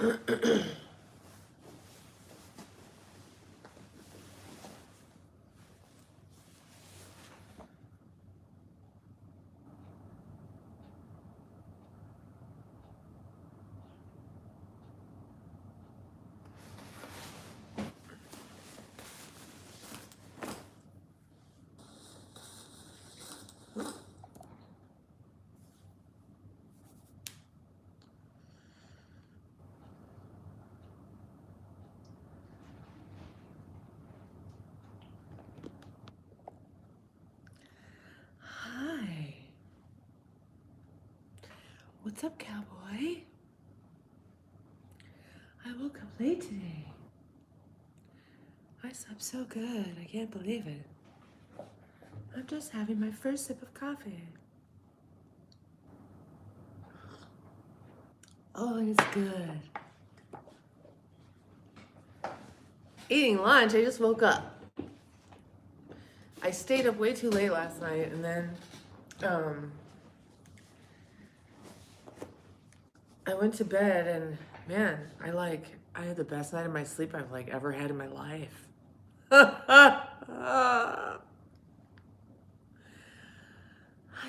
Hi. What's up, cowboy? I woke up late today. I slept so good, I can't believe it. I'm just having my first sip of coffee. Oh, and it's good. Eating lunch, I just woke up. I stayed up way too late last night, and then I went to bed, and man, I had the best night of my sleep I've ever had in my life. Hi,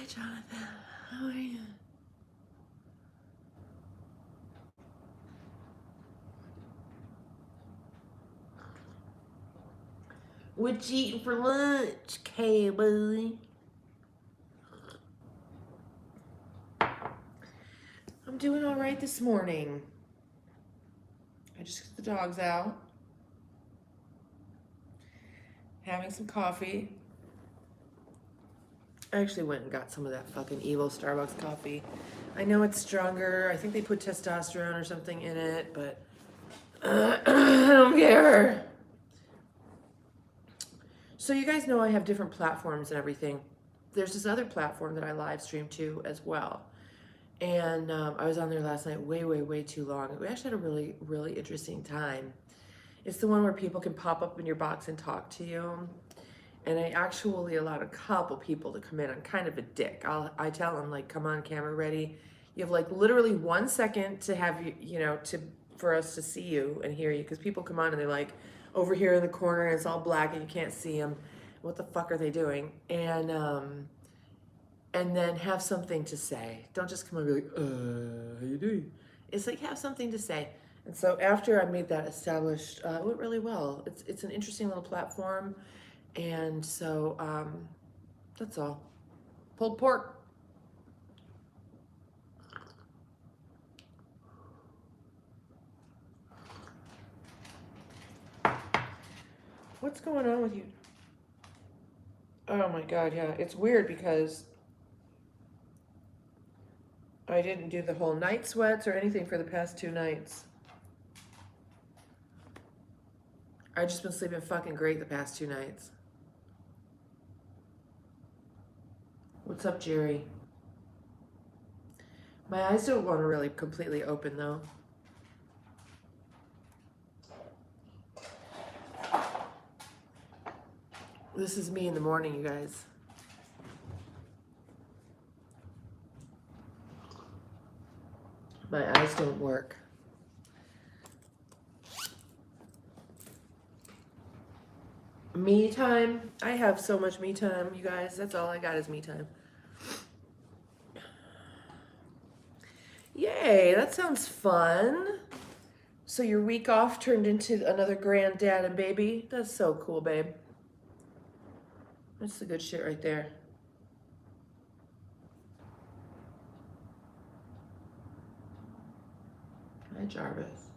Jonathan. How are you? What you eating for lunch, cowboy? I'm doing all right this morning. I just got the dogs out, having some coffee. I actually went and got some of that fucking evil Starbucks coffee. I know it's stronger. I think they put testosterone or something in it, but I don't care. So you guys know I have different platforms and everything. There's this other platform that I live stream to as well. And I was on there last night way too long. We actually had a really interesting time. It's the one where people can pop up in your box and talk to you. And I actually allowed a couple people to come in. I'm kind of a dick. I tell them, come on, camera ready. You have literally 1 second to have for us to see you and hear you. Because people come on and they're over here in the corner and it's all black and you can't see them. What the fuck are they doing? And then have something to say. Don't just come on and be how you doing? It's have something to say. And so after I made that established, it went really well. It's an interesting little platform. And so that's all. Pulled pork. What's going on with you? Oh my God, yeah. It's weird because I didn't do the whole night sweats or anything for the past 2 nights. I've just been sleeping fucking great the past 2 nights. What's up, Jerry? My eyes don't want to really completely open though. This is me in the morning, you guys. My eyes don't work. Me time. I have so much me time, you guys. That's all I got is me time. Yay, that sounds fun. So your week off turned into another granddad and baby? That's so cool, babe. That's the good shit right there. Hi, Jarvis.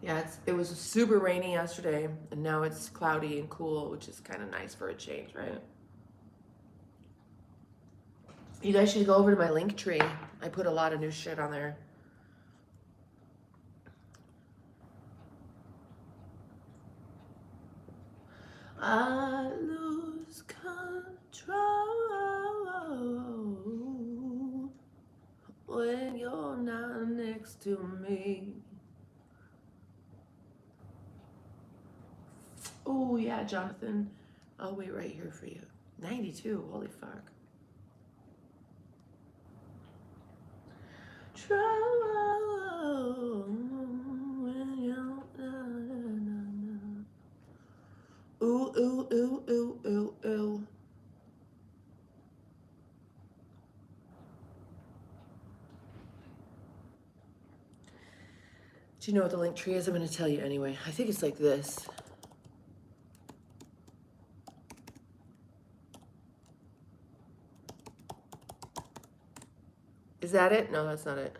Yeah, it was super rainy yesterday, and now it's cloudy and cool, which is kind of nice for a change, right? You guys should go over to my link tree. I put a lot of new shit on there. I lose control when you're not next to me. Oh, yeah, Jonathan. I'll wait right here for you. 92, holy fuck. Trouble when you're ooh, ooh, ooh, ooh, ooh, ooh. Do you know what the link tree is? I'm going to tell you anyway. I think it's like this. Is that it? No, that's not it.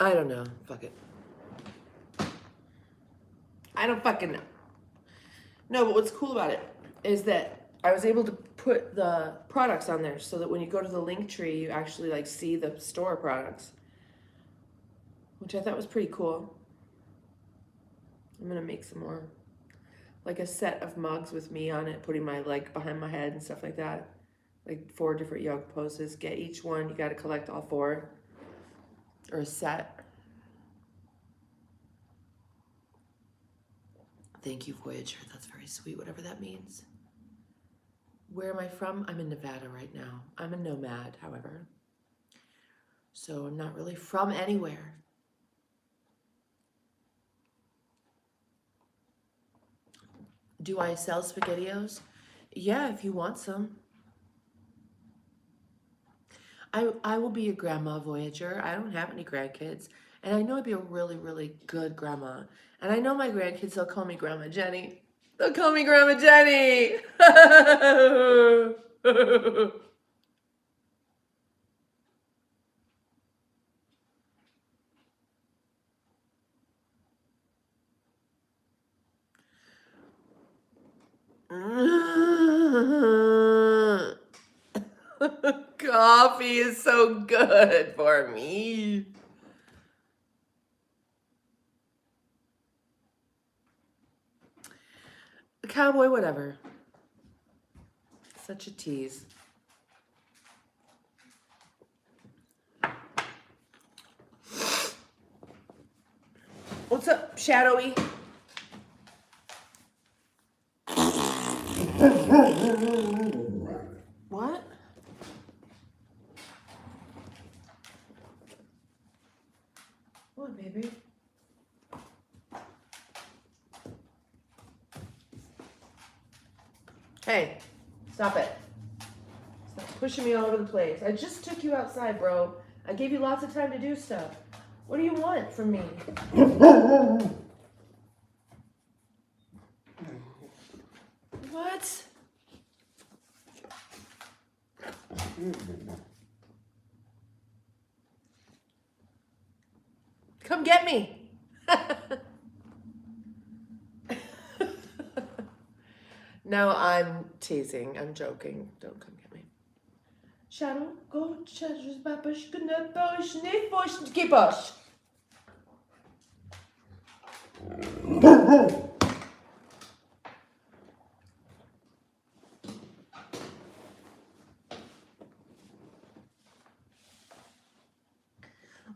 I don't know. Fuck it. I don't fucking know. No, but what's cool about it is that I was able to put the products on there so that when you go to the link tree, you actually like see the store products, which I thought was pretty cool. I'm gonna make some more, like a set of mugs with me on it, putting my leg behind my head and stuff like that. Like 4 different yoga poses. Get each one. You got to collect all 4, or a set. Thank you, Voyager. That's very sweet, whatever that means. Where am I from? I'm in Nevada right now. I'm a nomad, however. So I'm not really from anywhere. Do I sell SpaghettiOs? Yeah, if you want some. I will be a grandma, Voyager. I don't have any grandkids. And I know I'd be a really, really good grandma. And I know my grandkids, they'll call me Grandma Jenny. They'll call me Grandma Jenny. Coffee is so good for me. Cowboy, whatever. Such a tease. What's up, Shadowy? What? What, baby? Hey, stop it. Stop pushing me all over the place. I just took you outside, bro. I gave you lots of time to do stuff. What do you want from me? What? Come get me. No, I'm teasing. I'm joking. Don't come get me. Shadow, go, shadows, babush, gnabush, nifush, gibush.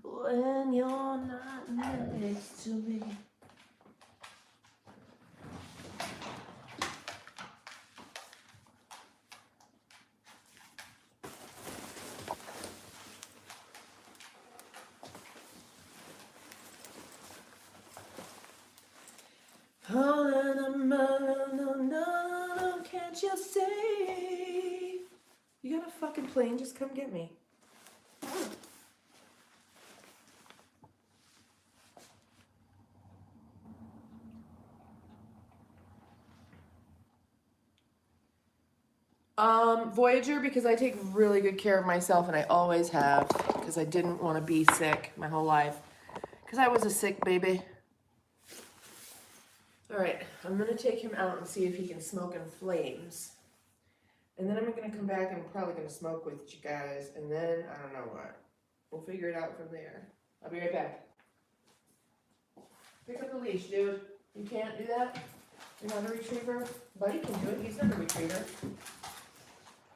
When you're not next to me. Oh, no, can't you see? You got a fucking plane, just come get me. Voyager, because I take really good care of myself, and I always have, because I didn't want to be sick my whole life, because I was a sick baby. All right, I'm going to take him out and see if he can smoke in flames. And then I'm going to come back and I'm probably going to smoke with you guys, and then I don't know what. We'll figure it out from there. I'll be right back. Pick up the leash, dude. You can't do that? You're not a retriever? Buddy can do it. He's not a retriever.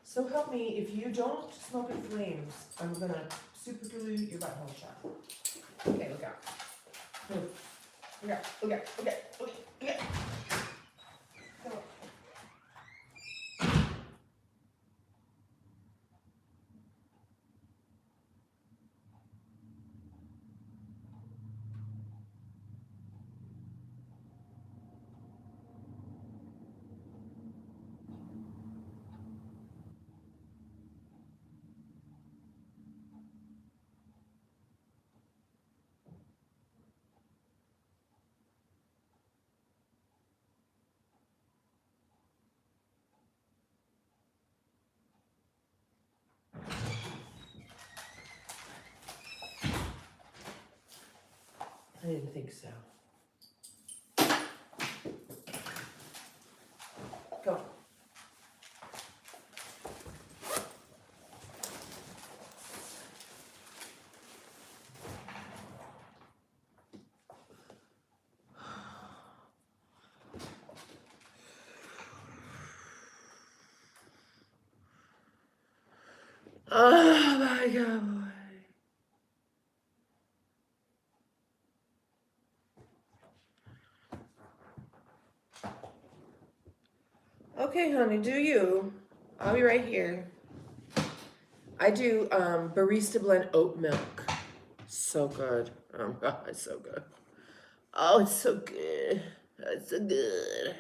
So help me, if you don't smoke in flames, I'm going to Super glue your butthole shut. Okay, look out. Move. Look out, look out, look out, look out, look out. Go. I didn't think so. Go. Oh my God. Okay, honey, do you? I'll be right here. I do barista blend oat milk. So good. Oh God, it's so good. Oh, it's so good. It's so good.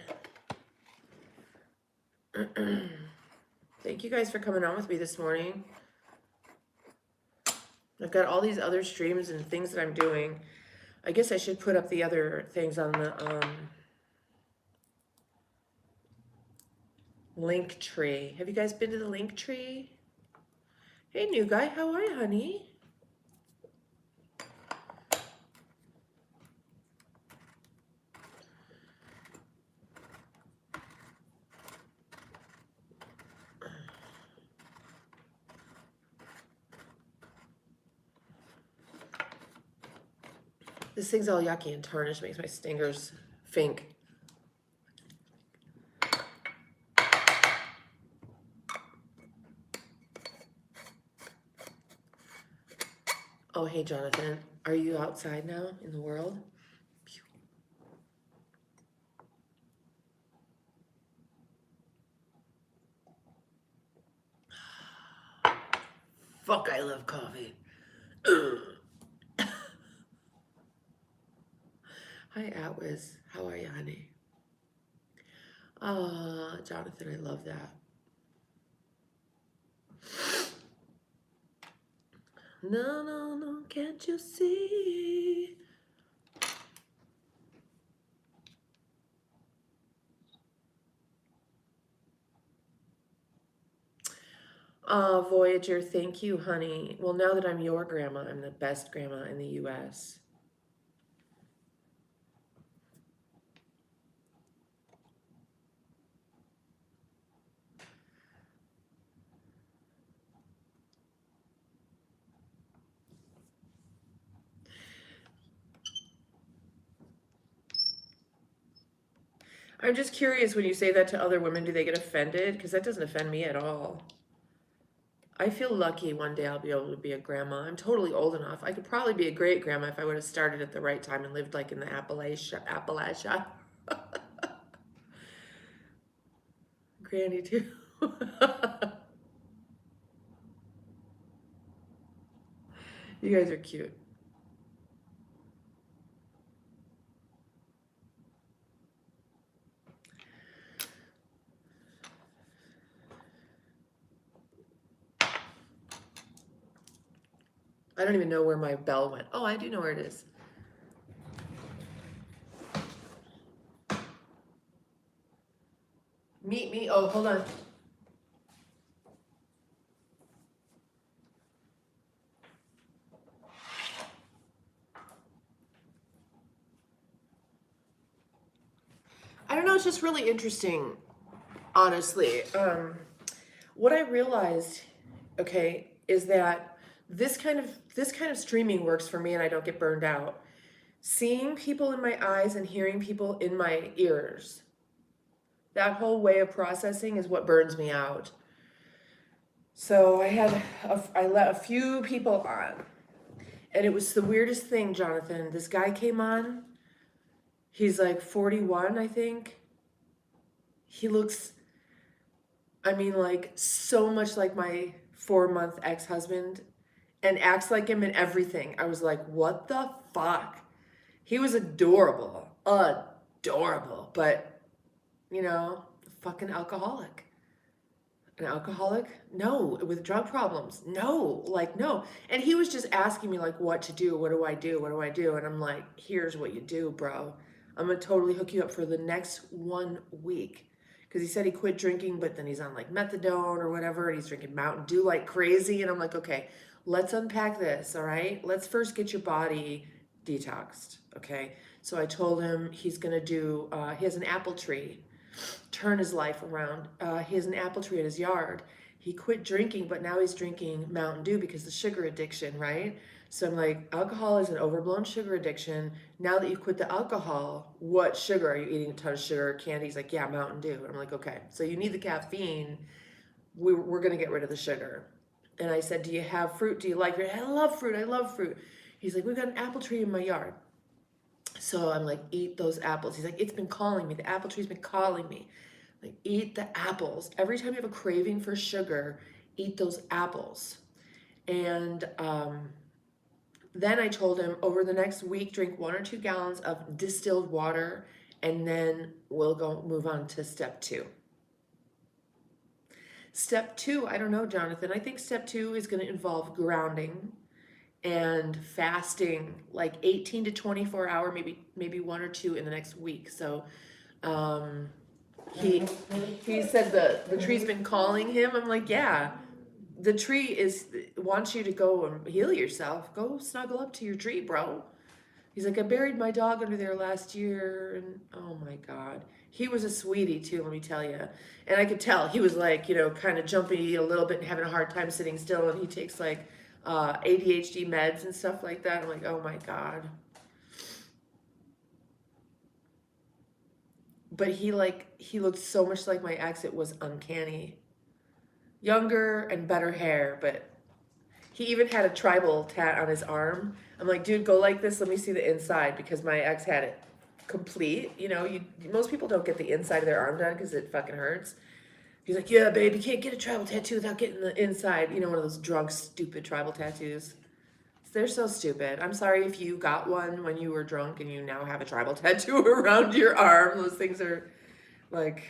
Thank you guys for coming on with me this morning. I've got all these other streams and things that I'm doing. I guess I should put up the other things on the link tree. Have you guys been to the link tree? Hey, new guy, how are you, honey? This thing's all yucky and tarnished, makes my stingers fink. Oh, hey, Jonathan. Are you outside now in the world? Pew. Fuck, I love coffee. Hi, Atwiz. How are you, honey? Jonathan, I love that. No, no, no, can't you see? Voyager, thank you, honey. Well, now that I'm your grandma, I'm the best grandma in the U.S. I'm just curious, when you say that to other women, do they get offended? Because that doesn't offend me at all. I feel lucky one day I'll be able to be a grandma. I'm totally old enough. I could probably be a great grandma if I would have started at the right time and lived like in the Appalachia. Granny too. You guys are cute. I don't even know where my bell went. Oh, I do know where it is. Meet me. Oh, hold on. I don't know. It's just really interesting, honestly. What I realized, okay, is that this kind of streaming works for me, and I don't get burned out. Seeing people in my eyes and hearing people in my ears. That whole way of processing is what burns me out. So I let a few people on, and it was the weirdest thing, Jonathan. This guy came on. He's like 41, I think. He looks, I mean, like so much like my 4-month ex-husband and acts like him in everything. I was like, what the fuck? He was adorable, adorable, but fucking alcoholic. An alcoholic? No. With drug problems? No. Like, no. And he was just asking me, like, what to do. What do I do? What do I do? And I'm like, here's what you do, bro. I'm going to totally hook you up for the next 1 week. Because he said he quit drinking, but then he's on like methadone or whatever, and he's drinking Mountain Dew like crazy. And I'm like, okay, let's unpack this, all right? Let's first get your body detoxed, okay? So I told him he's going to do, he has an apple tree, turn his life around. He has an apple tree in his yard. He quit drinking, but now he's drinking Mountain Dew because the sugar addiction, right? So I'm like, alcohol is an overblown sugar addiction. Now that you quit the alcohol, what sugar? Are you eating a ton of sugar, candy? He's like, yeah, Mountain Dew. And I'm like, okay, so you need the caffeine. We're going to get rid of the sugar. And I said, do you have fruit? Do you like fruit? I love fruit. I love fruit. He's like, we've got an apple tree in my yard. So I'm like, eat those apples. He's like, it's been calling me. The apple tree's been calling me. Like, eat the apples. Every time you have a craving for sugar, eat those apples. And then I told him over the next week, drink 1 or 2 gallons of distilled water, and then we'll go move on to step 2. Step 2, I don't know, Jonathan. I think step 2 is going to involve grounding and fasting, like 18 to 24 hour, maybe 1 or 2 in the next week. So he said the tree's been calling him. I'm like, yeah, the tree wants you to go and heal yourself. Go snuggle up to your tree, bro. He's like, I buried my dog under there last year, and oh my God. He was a sweetie too, let me tell you. And I could tell he was like, kind of jumpy a little bit and having a hard time sitting still, and he takes like ADHD meds and stuff like that. I'm like, oh my God. But he looked so much like my ex, it was uncanny. Younger and better hair, but he even had a tribal tat on his arm. I'm like, dude, go like this. Let me see the inside, because my ex had it complete. Most people don't get the inside of their arm done because it fucking hurts. He's like, yeah, babe, you can't get a tribal tattoo without getting the inside. One of those drunk, stupid tribal tattoos. They're so stupid. I'm sorry if you got one when you were drunk and you now have a tribal tattoo around your arm. Those things are like...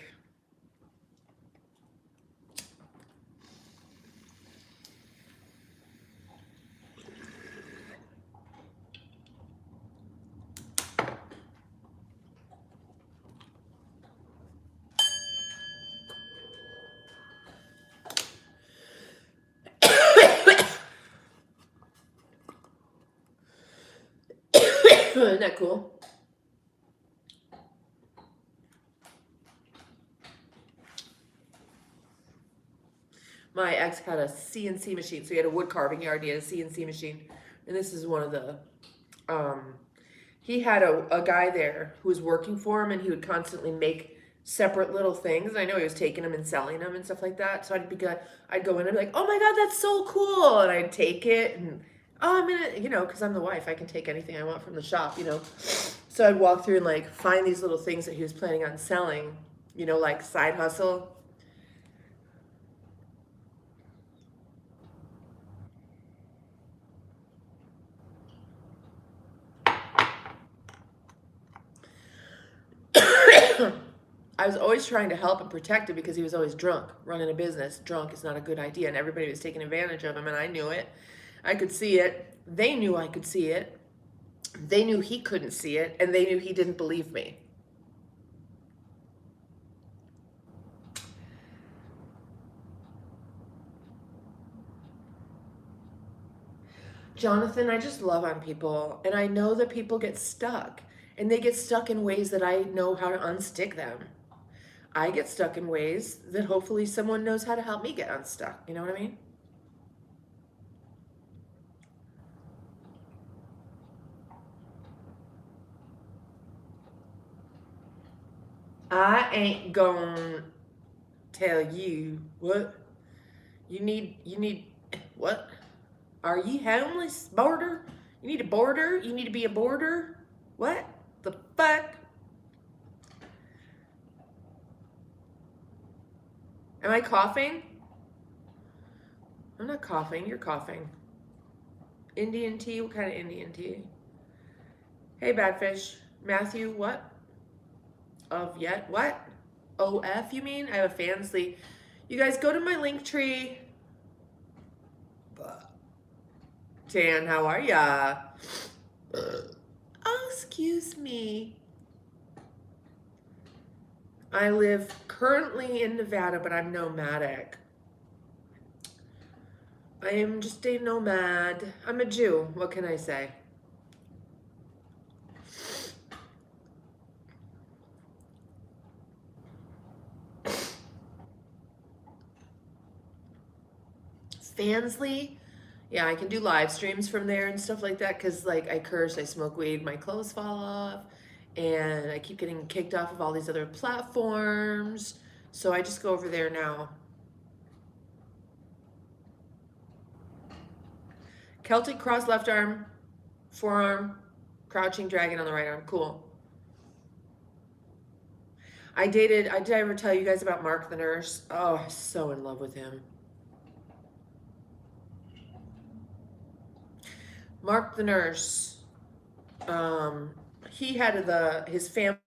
Isn't that cool? My ex had a CNC machine. So he had a wood carving yard. He had a CNC machine. And this is one of the... he had a guy there who was working for him, and he would constantly make separate little things. And I know he was taking them and selling them and stuff like that. So I'd go in and be like, oh my God, that's so cool. And I'd take it and, oh, I'm going to, because I'm the wife, I can take anything I want from the shop, So I'd walk through and like find these little things that he was planning on selling, like side hustle. I was always trying to help and protect him because he was always drunk. Running a business drunk is not a good idea, and everybody was taking advantage of him, and I knew it. I could see it. They knew I could see it. They knew he couldn't see it, and they knew he didn't believe me. Jonathan, I just love on people, and I know that people get stuck, and they get stuck in ways that I know how to unstick them. I get stuck in ways that hopefully someone knows how to help me get unstuck. You know what I mean? I ain't gonna tell you what You need what? Are ye homeless? Boarder? You need a boarder? You need to be a boarder? What the fuck? Am I coughing? I'm not coughing. You're coughing. Indian tea? What kind of Indian tea? Hey, Badfish. Matthew, what? Of yet? What? OF, you mean? I have a Fansly. You guys go to my link tree. Jan, how are ya? Oh, excuse me. I live currently in Nevada, but I'm nomadic. I am just a nomad. I'm a Jew. What can I say? Fansly? Yeah, I can do live streams from there and stuff like that because, like, I curse, I smoke weed, my clothes fall off, and I keep getting kicked off of all these other platforms. So I just go over there now. Celtic cross left arm, forearm, crouching dragon on the right arm. Cool. Did I ever tell you guys about Mark the nurse? Oh, I'm so in love with him. Mark the nurse, he had his family.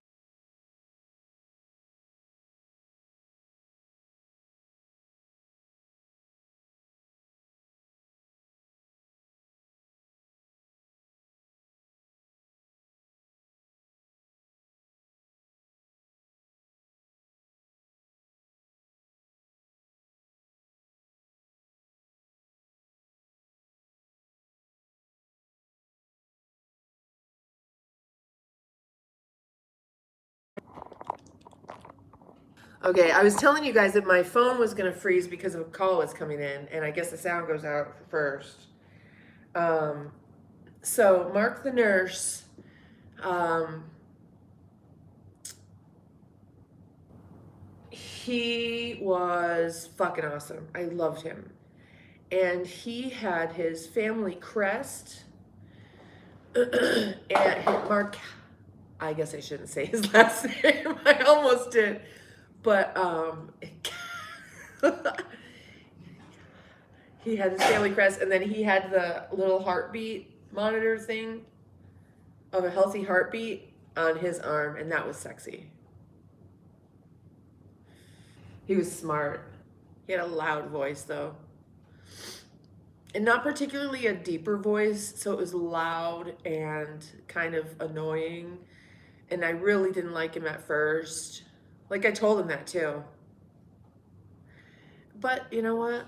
Okay, I was telling you guys that my phone was gonna freeze because a call was coming in, and I guess the sound goes out first. Um, so Mark the nurse, um, he was fucking awesome. I loved him, and he had his family crest. And Mark, I guess I shouldn't say his last name. I almost did, but he had his family crest, and then he had the little heartbeat monitor thing of a healthy heartbeat on his arm, and that was sexy. He was smart. He had a loud voice, though. And not particularly a deeper voice, so it was loud and kind of annoying. And I really didn't like him at first. Like, I told him that too. But you know what?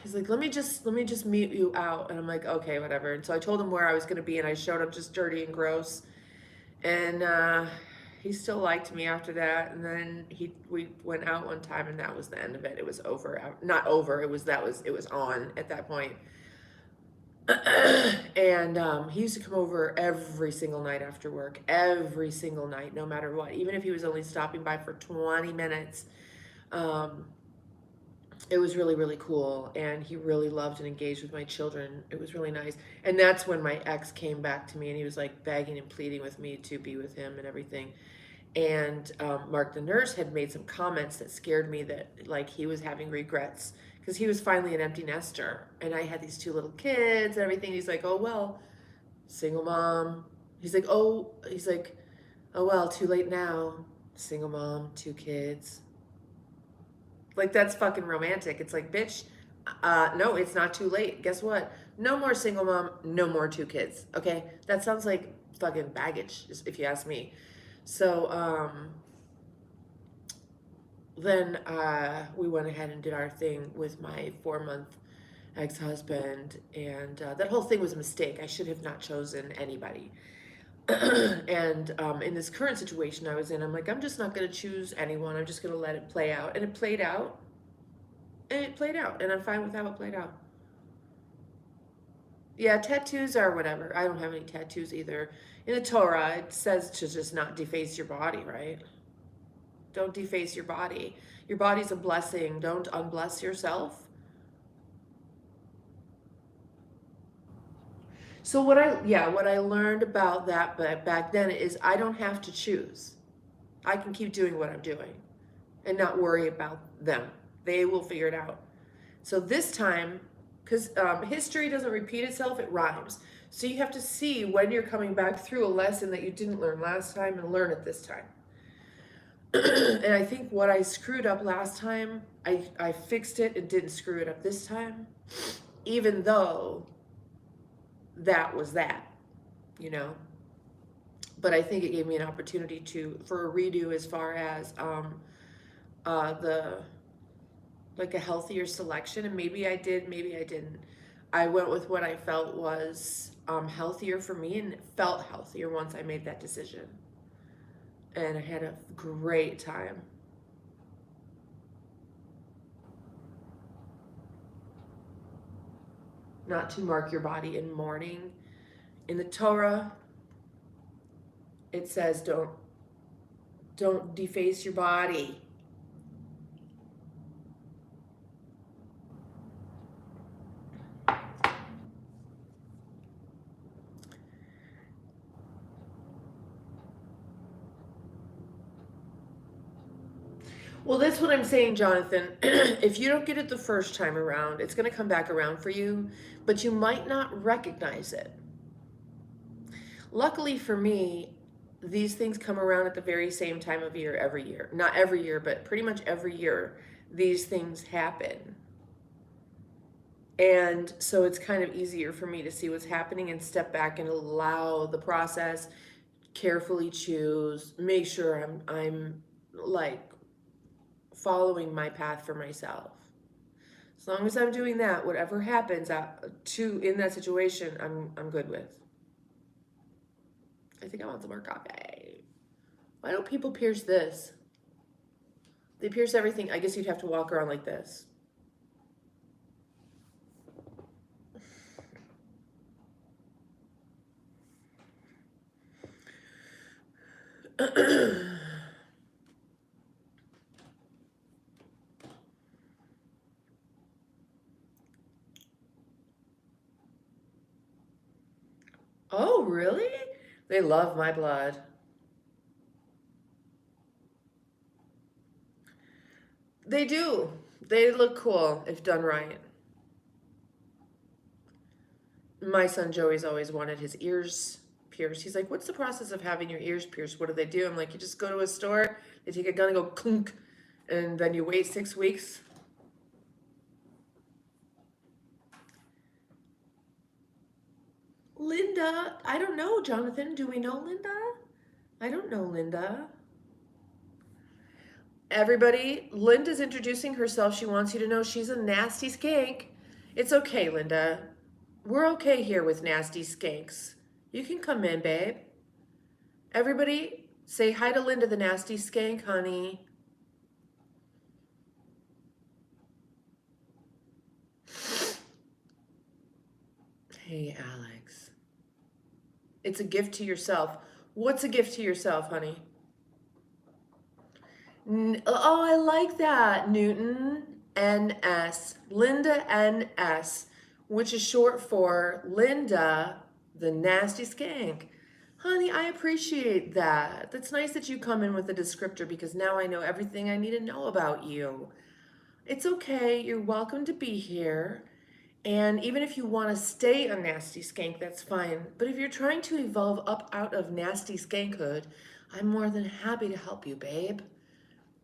He's like, let me just meet you out. And I'm like, okay, whatever. And so I told him where I was gonna be, and I showed up just dirty and gross. And he still liked me after that. And then we went out one time, and that was the end of it. It was over. Not over. It was on at that point. And he used to come over every single night after work, every single night, no matter what. Even if he was only stopping by for 20 minutes. Um, it was really, really cool. And he really loved and engaged with my children. It was really nice. And that's when my ex came back to me, and he was like begging and pleading with me to be with him and everything. And Mark the nurse had made some comments that scared me, that like he was having regrets because he was finally an empty nester, and I had these two little kids and everything. He's like, oh well, single mom. He's like, oh well, too late now. Single mom, two kids. Like, that's fucking romantic. It's like, bitch, no, it's not too late. Guess what? No more single mom, no more two kids. Okay, that sounds like fucking baggage, if you ask me. So then we went ahead and did our thing with my 4-month ex-husband, and that whole thing was a mistake. I should have not chosen anybody. And in this current situation I was in, I'm like, I'm just not going to choose anyone. I'm just going to let it play out. And it played out. And it played out. And I'm fine with how it played out. Yeah, tattoos are whatever. I don't have any tattoos either. In the Torah, it says to just not deface your body, right? Don't deface your body. Your body's a blessing. Don't unbless yourself. So what I learned about that back then is I don't have to choose. I can keep doing what I'm doing and not worry about them. They will figure it out. So this time, because history doesn't repeat itself, it rhymes. So you have to see when you're coming back through a lesson that you didn't learn last time and learn it this time. And I think what I screwed up last time, I fixed it and didn't screw it up this time, even though that was that, you know. But I think it gave me an opportunity for a redo as far as the like a healthier selection, and maybe I did, maybe I didn't. I went with what I felt was healthier for me, and it felt healthier once I made that decision. And I had a great time. Not to mark your body in mourning. In the Torah, it says don't deface your body. Well, that's what I'm saying, Jonathan. If you don't get it the first time around, it's going to come back around for you, but you might not recognize it. Luckily for me, these things come around at the very same time of year every year. Not every year, but pretty much every year, these things happen. And so it's kind of easier for me to see what's happening and step back and allow the process, carefully choose, make sure I'm like following my path for myself. As long as I'm doing that, whatever happens in that situation, I'm good with. I think I want some more coffee. Why don't people pierce this? They pierce everything. I guess you'd have to walk around like this. Oh, really? They love my blood. They do. They look cool if done right. My son Joey's always wanted his ears pierced. He's like, "What's the process of having your ears pierced? What do they do?" I'm like, "You just go to a store, they take a gun and go clunk, and then you wait 6 weeks." Linda, I don't know, Jonathan. Do we know Linda? I don't know Linda. Everybody, Linda's introducing herself. She wants you to know she's a nasty skank. It's okay, Linda. We're okay here with nasty skanks. You can come in, babe. Everybody, say hi to Linda, the nasty skank, honey. Hey, Alex. It's a gift to yourself. What's a gift to yourself, honey? Oh, I like that. Newton NS. Linda NS, which is short for Linda, the nasty skank. Honey, I appreciate that. That's nice that you come in with a descriptor because now I know everything I need to know about you. It's okay. You're welcome to be here. And even if you want to stay a nasty skank, that's fine. But if you're trying to evolve up out of nasty skankhood, I'm more than happy to help you, babe.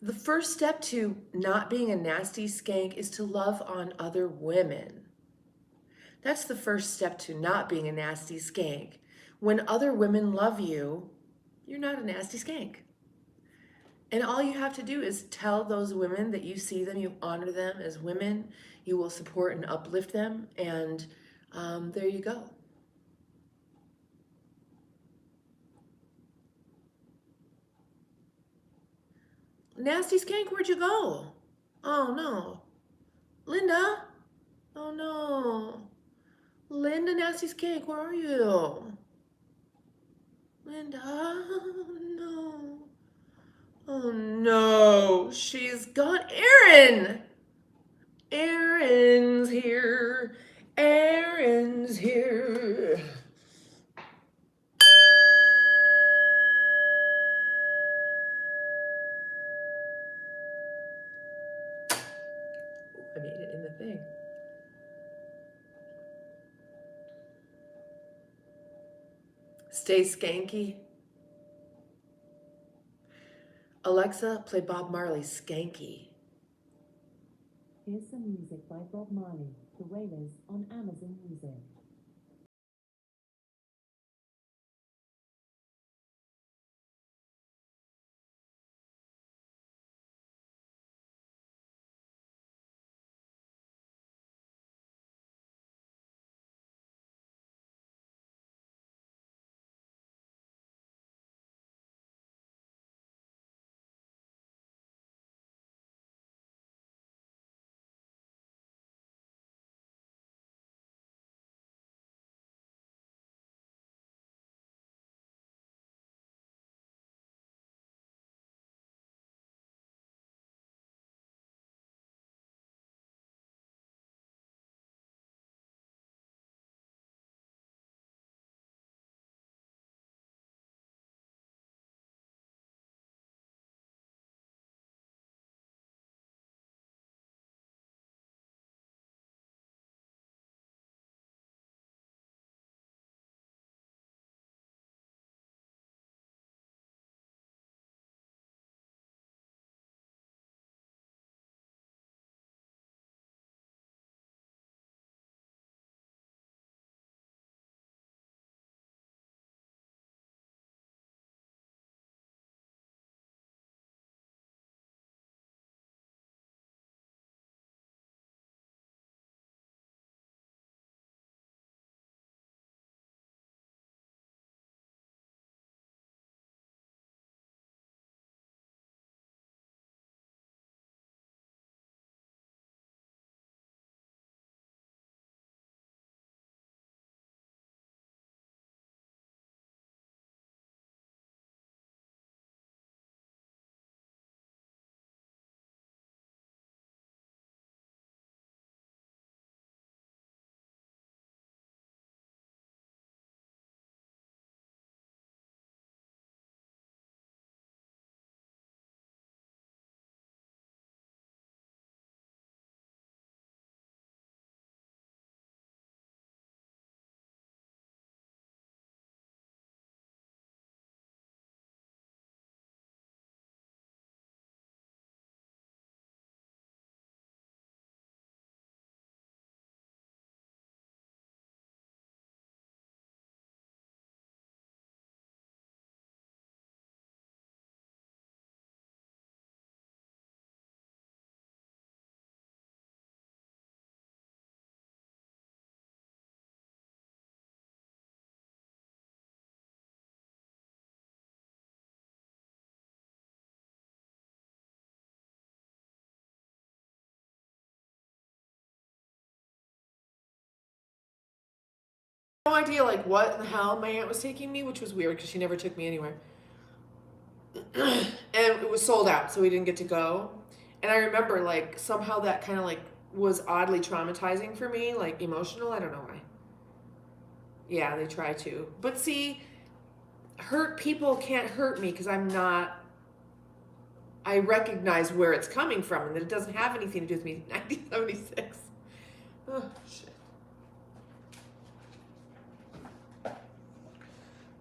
The first step to not being a nasty skank is to love on other women. That's the first step to not being a nasty skank. When other women love you, you're not a nasty skank. And all you have to do is tell those women that you see them, you honor them as women, you will support and uplift them, and there you go. Nasty skank, where'd you go? Oh no. Linda? Oh no. Linda, nasty skank, where are you? Linda, oh no. Oh no, she's gone. Aaron! Aaron's here. Aaron's here. Stay skanky. Alexa, play Bob Marley's Skanky. Here's some music by Bob Marley, The Wailers, on Amazon Music. No idea like what the hell my aunt was taking me, which was weird because she never took me anywhere. And it was sold out, so we didn't get to go. And I remember like somehow that kind of like was oddly traumatizing for me, like emotional. I don't know why. Yeah, they try to. But see, hurt people can't hurt me because I'm not. I recognize where it's coming from and that it doesn't have anything to do with me. 1976. Oh, shit.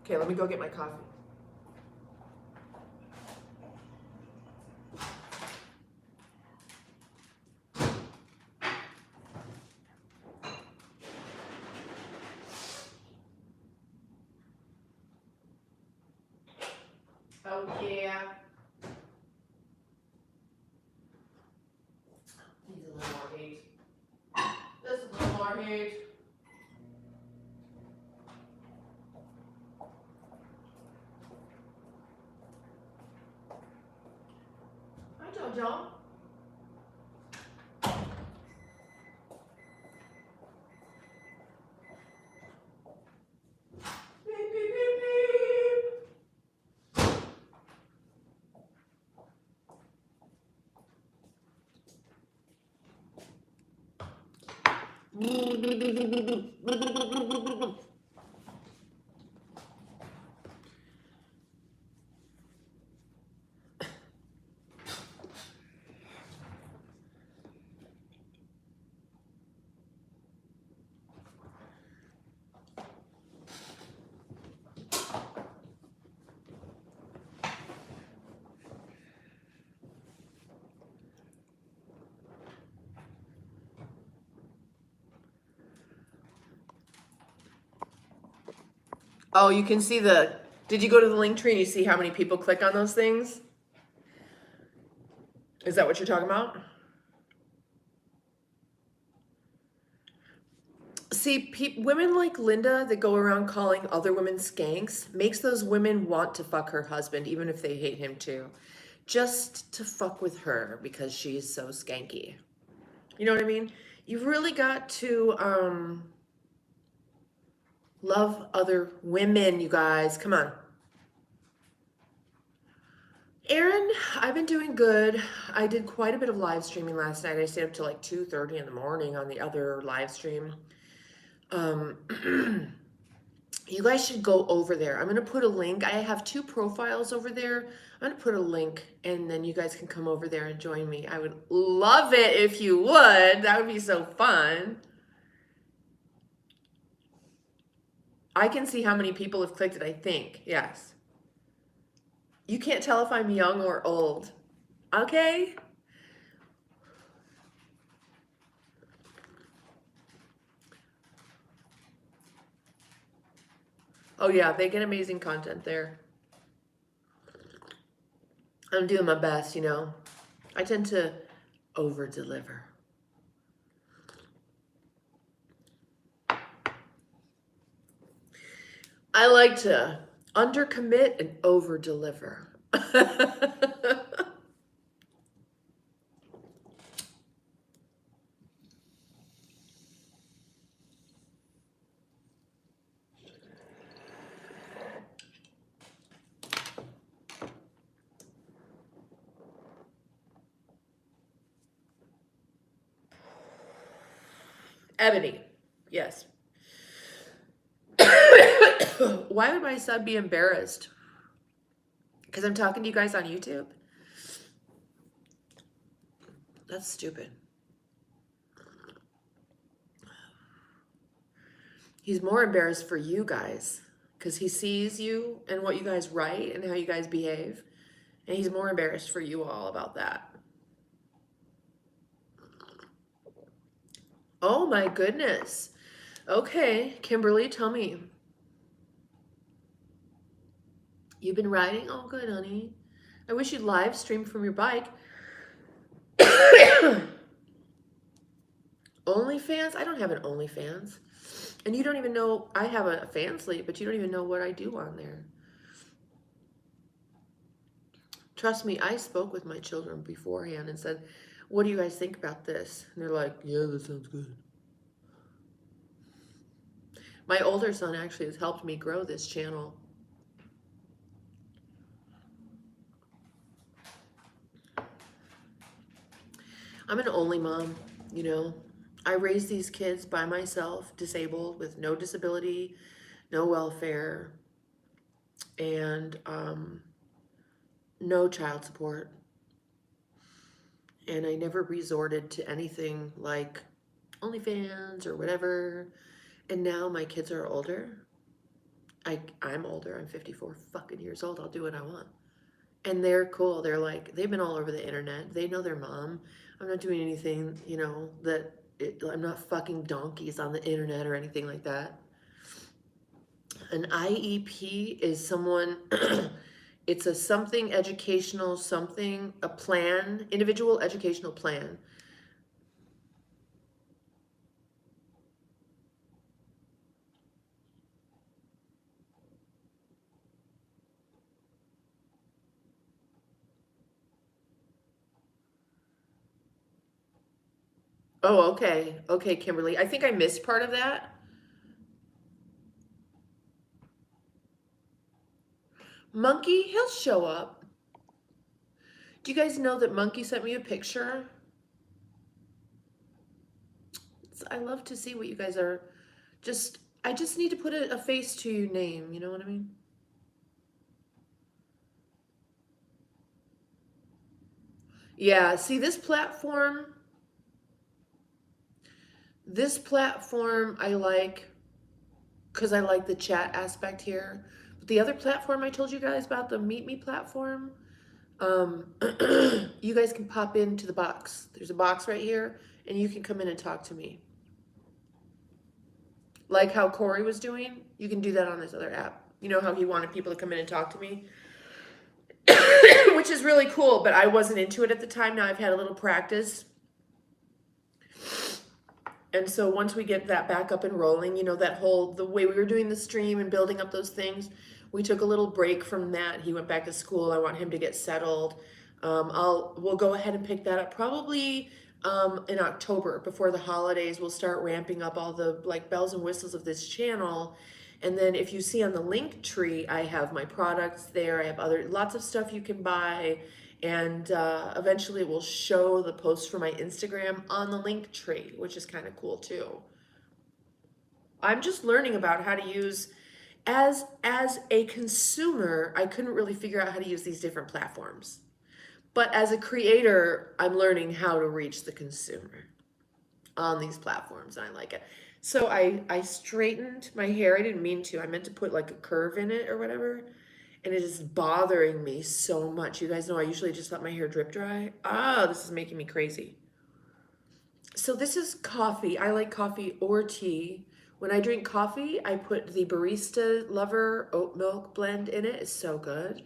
Okay, let me go get my coffee. Oh, yeah. Needs a little more heat. This is a little more heat. Hi, Jojo. Beep, beep, beep, beep. Oh, you can see the, did you go to the link tree and you see how many people click on those things? Is that what you're talking about? See, women like Linda that go around calling other women skanks makes those women want to fuck her husband, even if they hate him too. Just to fuck with her because she's so skanky. You know what I mean? You've really got to love other women, you guys. Come on. Aaron, I've been doing good. I did quite a bit of live streaming last night. I stayed up till like 2:30 in the morning on the other live stream. You guys should go over there. I'm going to put a link. I have 2 profiles over there. I'm going to put a link and then you guys can come over there and join me. I would love it if you would. That would be so fun. I can see how many people have clicked it, I think. Yes. You can't tell if I'm young or old. Okay? Oh yeah, they get amazing content there. I'm doing my best, you know. I tend to over deliver. I like to undercommit and over deliver. Ebony, yes. Why would my son be embarrassed? Because I'm talking to you guys on YouTube? That's stupid. He's more embarrassed for you guys because he sees you and what you guys write and how you guys behave. And he's more embarrassed for you all about that. Oh my goodness. Okay, Kimberly, tell me. You've been riding? Oh, good, honey. I wish you'd live stream from your bike. OnlyFans? I don't have an OnlyFans. And you don't even know, I have a Fansly, but you don't even know what I do on there. Trust me, I spoke with my children beforehand and said, what do you guys think about this? And they're like, yeah, that sounds good. My older son actually has helped me grow this channel. I'm an only mom, you know. I raised these kids by myself, disabled, with no disability, no welfare, and no child support. And I never resorted to anything like OnlyFans or whatever. And now my kids are older. I'm older. I'm 54 fucking years old. I'll do what I want. And they're cool. They're like, they've been all over the internet. They know their mom. I'm not doing anything, you know, I'm not fucking donkeys on the internet or anything like that. An IEP is someone, it's a something educational, a plan, individual educational plan. Oh, okay. Okay, Kimberly. I think I missed part of that. Monkey, he'll show up. Do you guys know that Monkey sent me a picture? I love to see what you guys are I just need to put a face to your name, you know what I mean? Yeah, see this platform I like because I like the chat aspect here. But the other platform I told you guys about, the Meet Me platform, you guys can pop into the box. There's a box right here, and you can come in and talk to me. Like how Corey was doing, You can do that on this other app. You know how he wanted people to come in and talk to me? Which is really cool, but I wasn't into it at the time. Now I've had a little practice. And so once we get that back up and rolling, the way we were doing the stream and building up those things, we took a little break from that. He went back to school. I want him to get settled. We'll go ahead and pick that up probably in October before the holidays. We'll start ramping up all the like bells and whistles of this channel. And then if you see on the link tree, I have my products there. I have lots of stuff you can buy. And eventually we'll show the posts for my Instagram on the link tree, which is kind of cool too. I'm just learning about how to use, as a consumer, I couldn't really figure out how to use these different platforms. But as a creator, I'm learning how to reach the consumer on these platforms, and I like it. So I straightened my hair. I didn't mean to. I meant to put like a curve in it or whatever. And it is bothering me so much. You guys know I usually just let my hair drip dry. This is making me crazy. So this is coffee. I like coffee or tea. When I drink coffee, I put the Barista Lover oat milk blend in it. It's so good.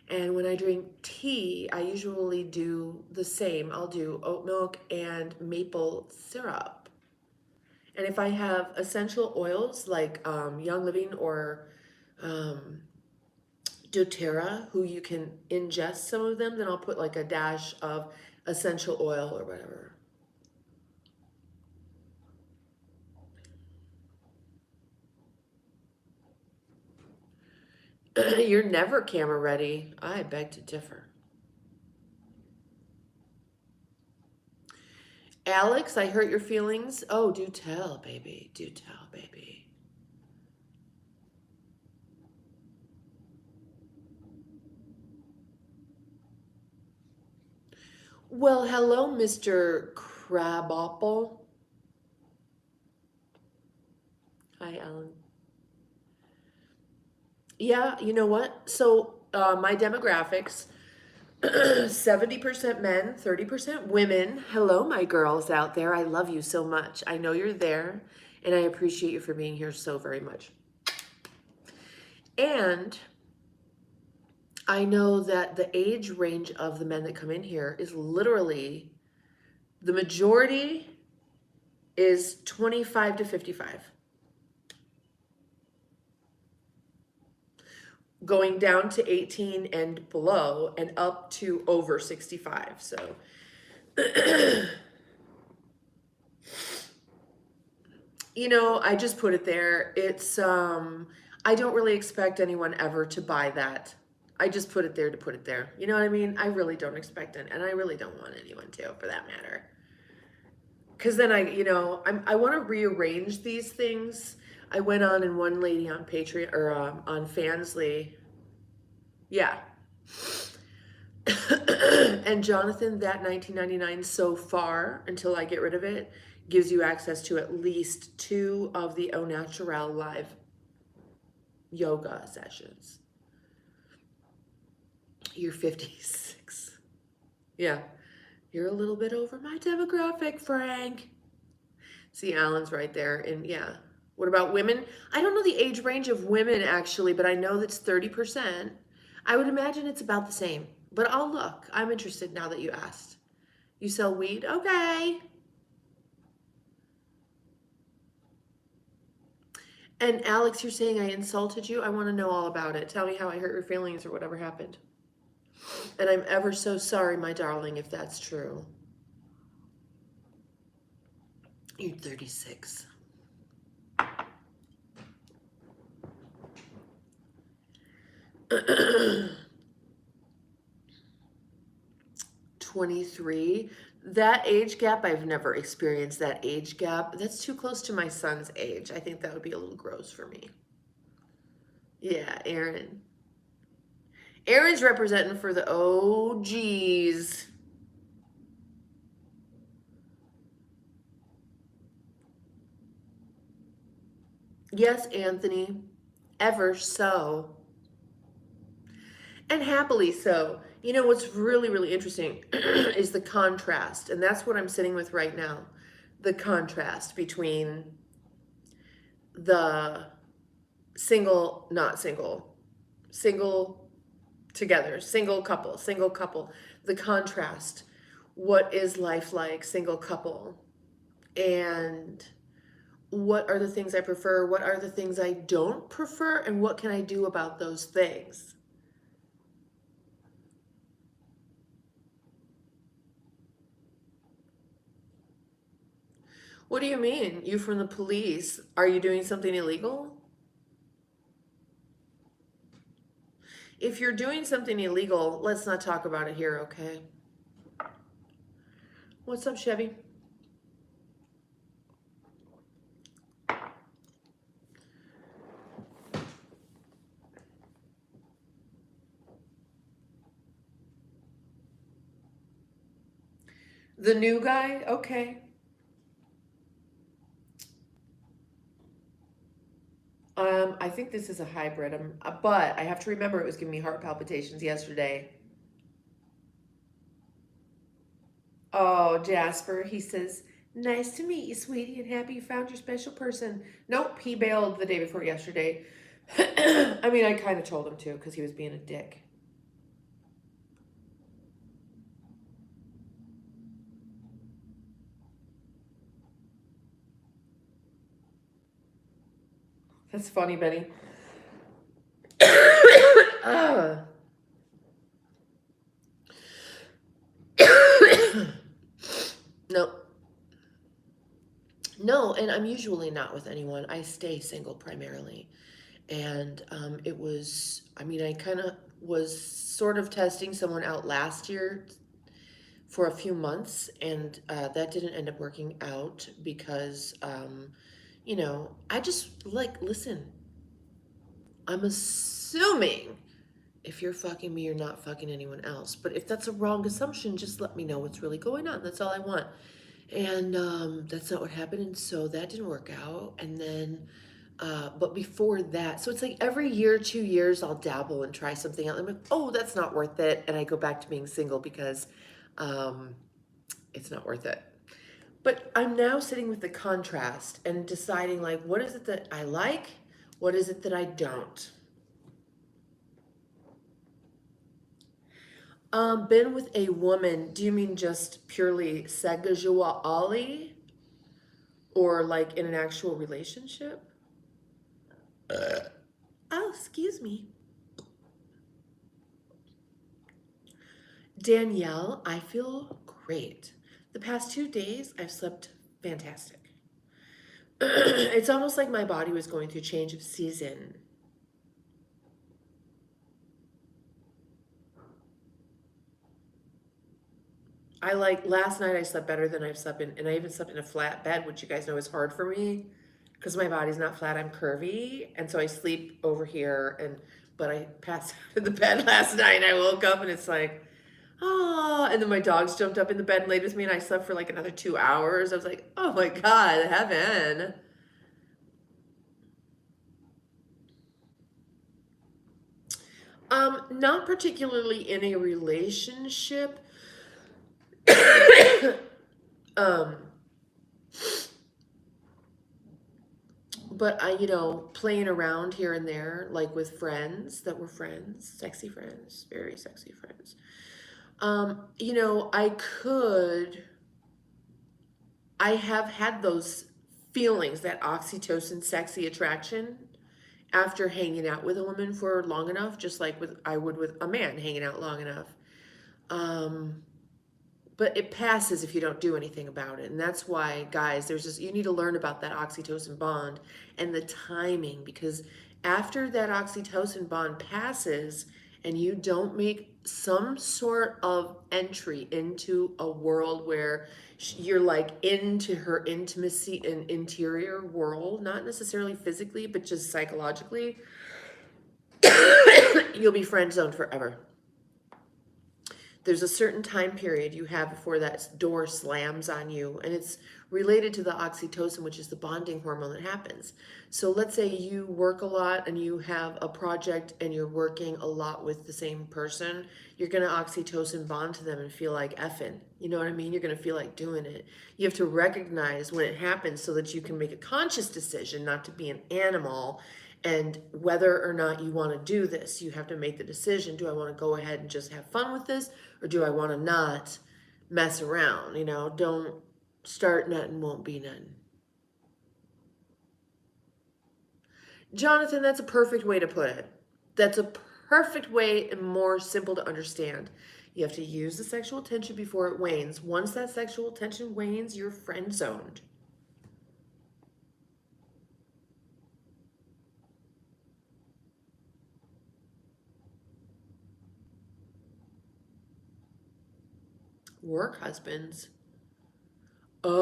And when I drink tea, I usually do the same. I'll do oat milk and maple syrup. And if I have essential oils like Young Living or doTERRA, who you can ingest some of them, then I'll put like a dash of essential oil or whatever. You're never camera ready. I beg to differ. Alex, I hurt your feelings. Oh, do tell, baby. Do tell, baby. Well, hello, Mr. Crabapple. Hi, Alan. Yeah, you know what? So my demographics, 70% men, 30% women. Hello, my girls out there. I love you so much. I know you're there, and I appreciate you for being here so very much. And I know that the age range of the men that come in here is literally, the majority is 25 to 55. Going down to 18 and below and up to over 65. So I just put it there. It's I don't really expect anyone ever to buy that. I just put it there to put it there. You know what I mean? I really don't expect it, and I really don't want anyone to, for that matter. Because then I want to rearrange these things. I went on and one lady on Patreon or on Fansly. Yeah. And Jonathan, that $19.99 so far, until I get rid of it, gives you access to at least 2 of the Au Natural live yoga sessions. You're 56. Yeah. You're a little bit over my demographic, Frank. See, Alan's right there. And yeah. What about women? I don't know the age range of women, actually, but I know that's 30%. I would imagine it's about the same. But I'll look. I'm interested now that you asked. You sell weed? Okay. And Alex, you're saying I insulted you? I want to know all about it. Tell me how I hurt your feelings or whatever happened. And I'm ever so sorry, my darling, if that's true. You're 36. $23. That age gap, I've never experienced that age gap. That's too close to my son's age. I think that would be a little gross for me. Yeah, Aaron. Aaron's representing for the OGs. Yes, Anthony. Ever so. And happily so. You know, what's really, really interesting is the contrast. And that's what I'm sitting with right now. The contrast between the single, not single, single together, single couple, the contrast. What is life like, single couple? And what are the things I prefer? What are the things I don't prefer? And what can I do about those things? What do you mean? You from the police? Are you doing something illegal? If you're doing something illegal, let's not talk about it here, okay? What's up, Chevy? The new guy? Okay. I think this is a hybrid. But I have to remember it was giving me heart palpitations yesterday. Oh, Jasper, he says, nice to meet you, sweetie, and happy you found your special person. Nope, he bailed the day before yesterday. I mean, I kind of told him to because he was being a dick. That's funny, Benny. No. No, and I'm usually not with anyone. I stay single primarily. And it was, I mean, I kind of was sort of testing someone out last year for a few months, and that didn't end up working out because, I just like, listen, I'm assuming if you're fucking me, you're not fucking anyone else. But if that's a wrong assumption, just let me know what's really going on. That's all I want. And that's not what happened. And so that didn't work out. And then, but before that, so it's like every year, 2 years, I'll dabble and try something out. I'm like, oh, that's not worth it. And I go back to being single because um, it's not worth it. But I'm now sitting with the contrast and deciding, like, what is it that I like? What is it that I don't? Been with a woman. Do you mean just purely sexually, or like in an actual relationship? Oh, excuse me. Danielle, I feel great. The past 2 days, I've slept fantastic. It's almost like my body was going through change of season. I like last night I slept better than I've slept in, and I even slept in a flat bed, which you guys know is hard for me because my body's not flat, I'm curvy, and so I sleep over here. And but I passed out in the bed last night, and I woke up, and it's like, oh, and then my dogs jumped up in the bed and laid with me, and I slept for like another 2 hours. I was like, oh my God, heaven. Not particularly in a relationship. um, but playing around here and there, like with friends that were friends, sexy friends, very sexy friends. I could, I have had those feelings, that oxytocin sexy attraction after hanging out with a woman for long enough, just like I would with a man hanging out long enough. Um, but it passes if you don't do anything about it. And that's why, guys, you need to learn about that oxytocin bond and the timing, because after that oxytocin bond passes and you don't make some sort of entry into a world where you're like into her intimacy and interior world, not necessarily physically, but just psychologically, you'll be friend zoned forever. There's a certain time period you have before that door slams on you, and it's related to the oxytocin, which is the bonding hormone that happens. So let's say you work a lot and you have a project and you're working a lot with the same person, you're going to oxytocin bond to them and feel like effing. You know what I mean? You're going to feel like doing it. You have to recognize when it happens so that you can make a conscious decision not to be an animal And whether or not you want to do this, you have to make the decision. Do I want to go ahead and just have fun with this? Or do I want to not mess around? Don't start nothing, won't be nothing. Jonathan, that's a perfect way to put it. That's a perfect way and more simple to understand. You have to use the sexual tension before it wanes. Once that sexual tension wanes, you're friend zoned. Work husbands. Oh.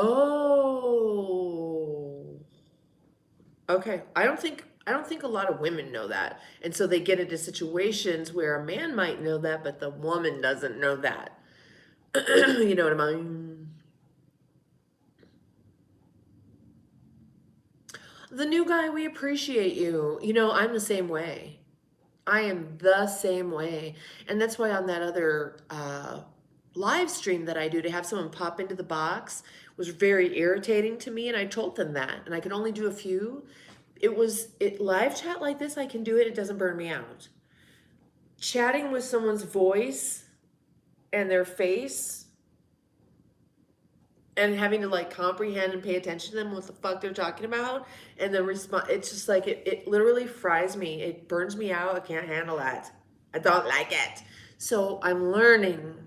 Okay. I don't think a lot of women know that. And so they get into situations where a man might know that, but the woman doesn't know that. You know what I mean? The new guy, we appreciate you. I'm the same way. I am the same way. And that's why on that other live stream that I do, to have someone pop into the box was very irritating to me. And I told them that. And I could only do a few. Live chat like this, I can do it. It doesn't burn me out. Chatting with someone's voice and their face and having to like comprehend and pay attention to them what the fuck they're talking about and then respond, it's just like it literally fries me. It burns me out. I can't handle that. I don't like it. So I'm learning.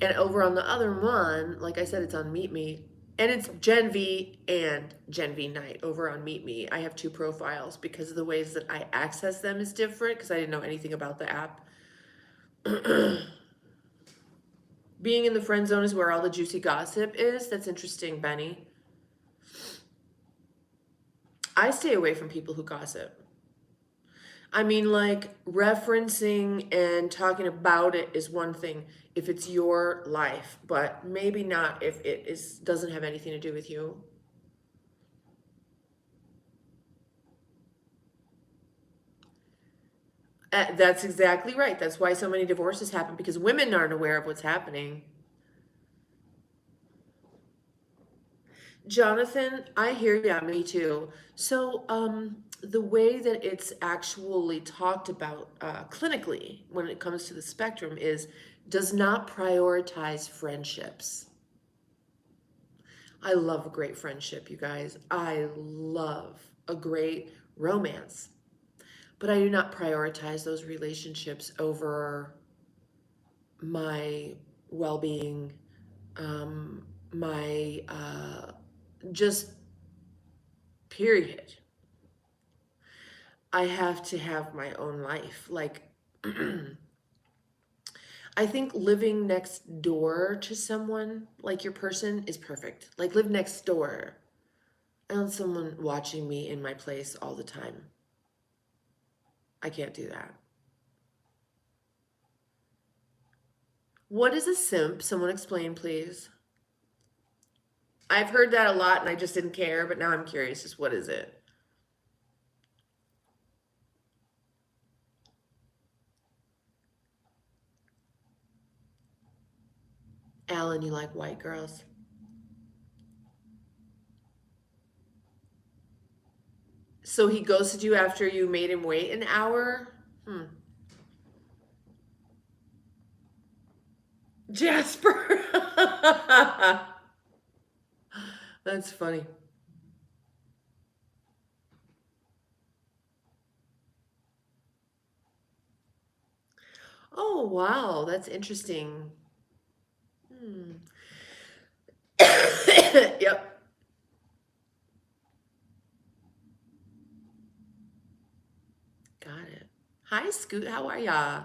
And over on the other one, like I said, it's on Meet Me. And it's Gen V and Gen V Night over on Meet Me. I have two profiles because of the ways that I access them is different because I didn't know anything about the app. Being in the friend zone is where all the juicy gossip is. That's interesting, Benny. I stay away from people who gossip. I mean, like, referencing and talking about it is one thing if it's your life, but maybe not if doesn't have anything to do with you. That's exactly right. That's why so many divorces happen because women aren't aware of what's happening. Jonathan, I hear ya, me too. So, the way that it's actually talked about clinically when it comes to the spectrum is does not prioritize friendships. I love a great friendship, you guys. I love a great romance, but I do not prioritize those relationships over my well-being, my just period. I have to have my own life. Like, I think living next door to someone, like your person, is perfect. Like, live next door. I don't want someone watching me in my place all the time. I can't do that. What is a simp? Someone explain, please. I've heard that a lot and I just didn't care, but now I'm curious. Just what is it? Alan, you like white girls? So he ghosted you after you made him wait an hour? Jasper. That's funny. Oh, wow. That's interesting. Hmm. Yep. Got it. Hi, Scoot. How are ya?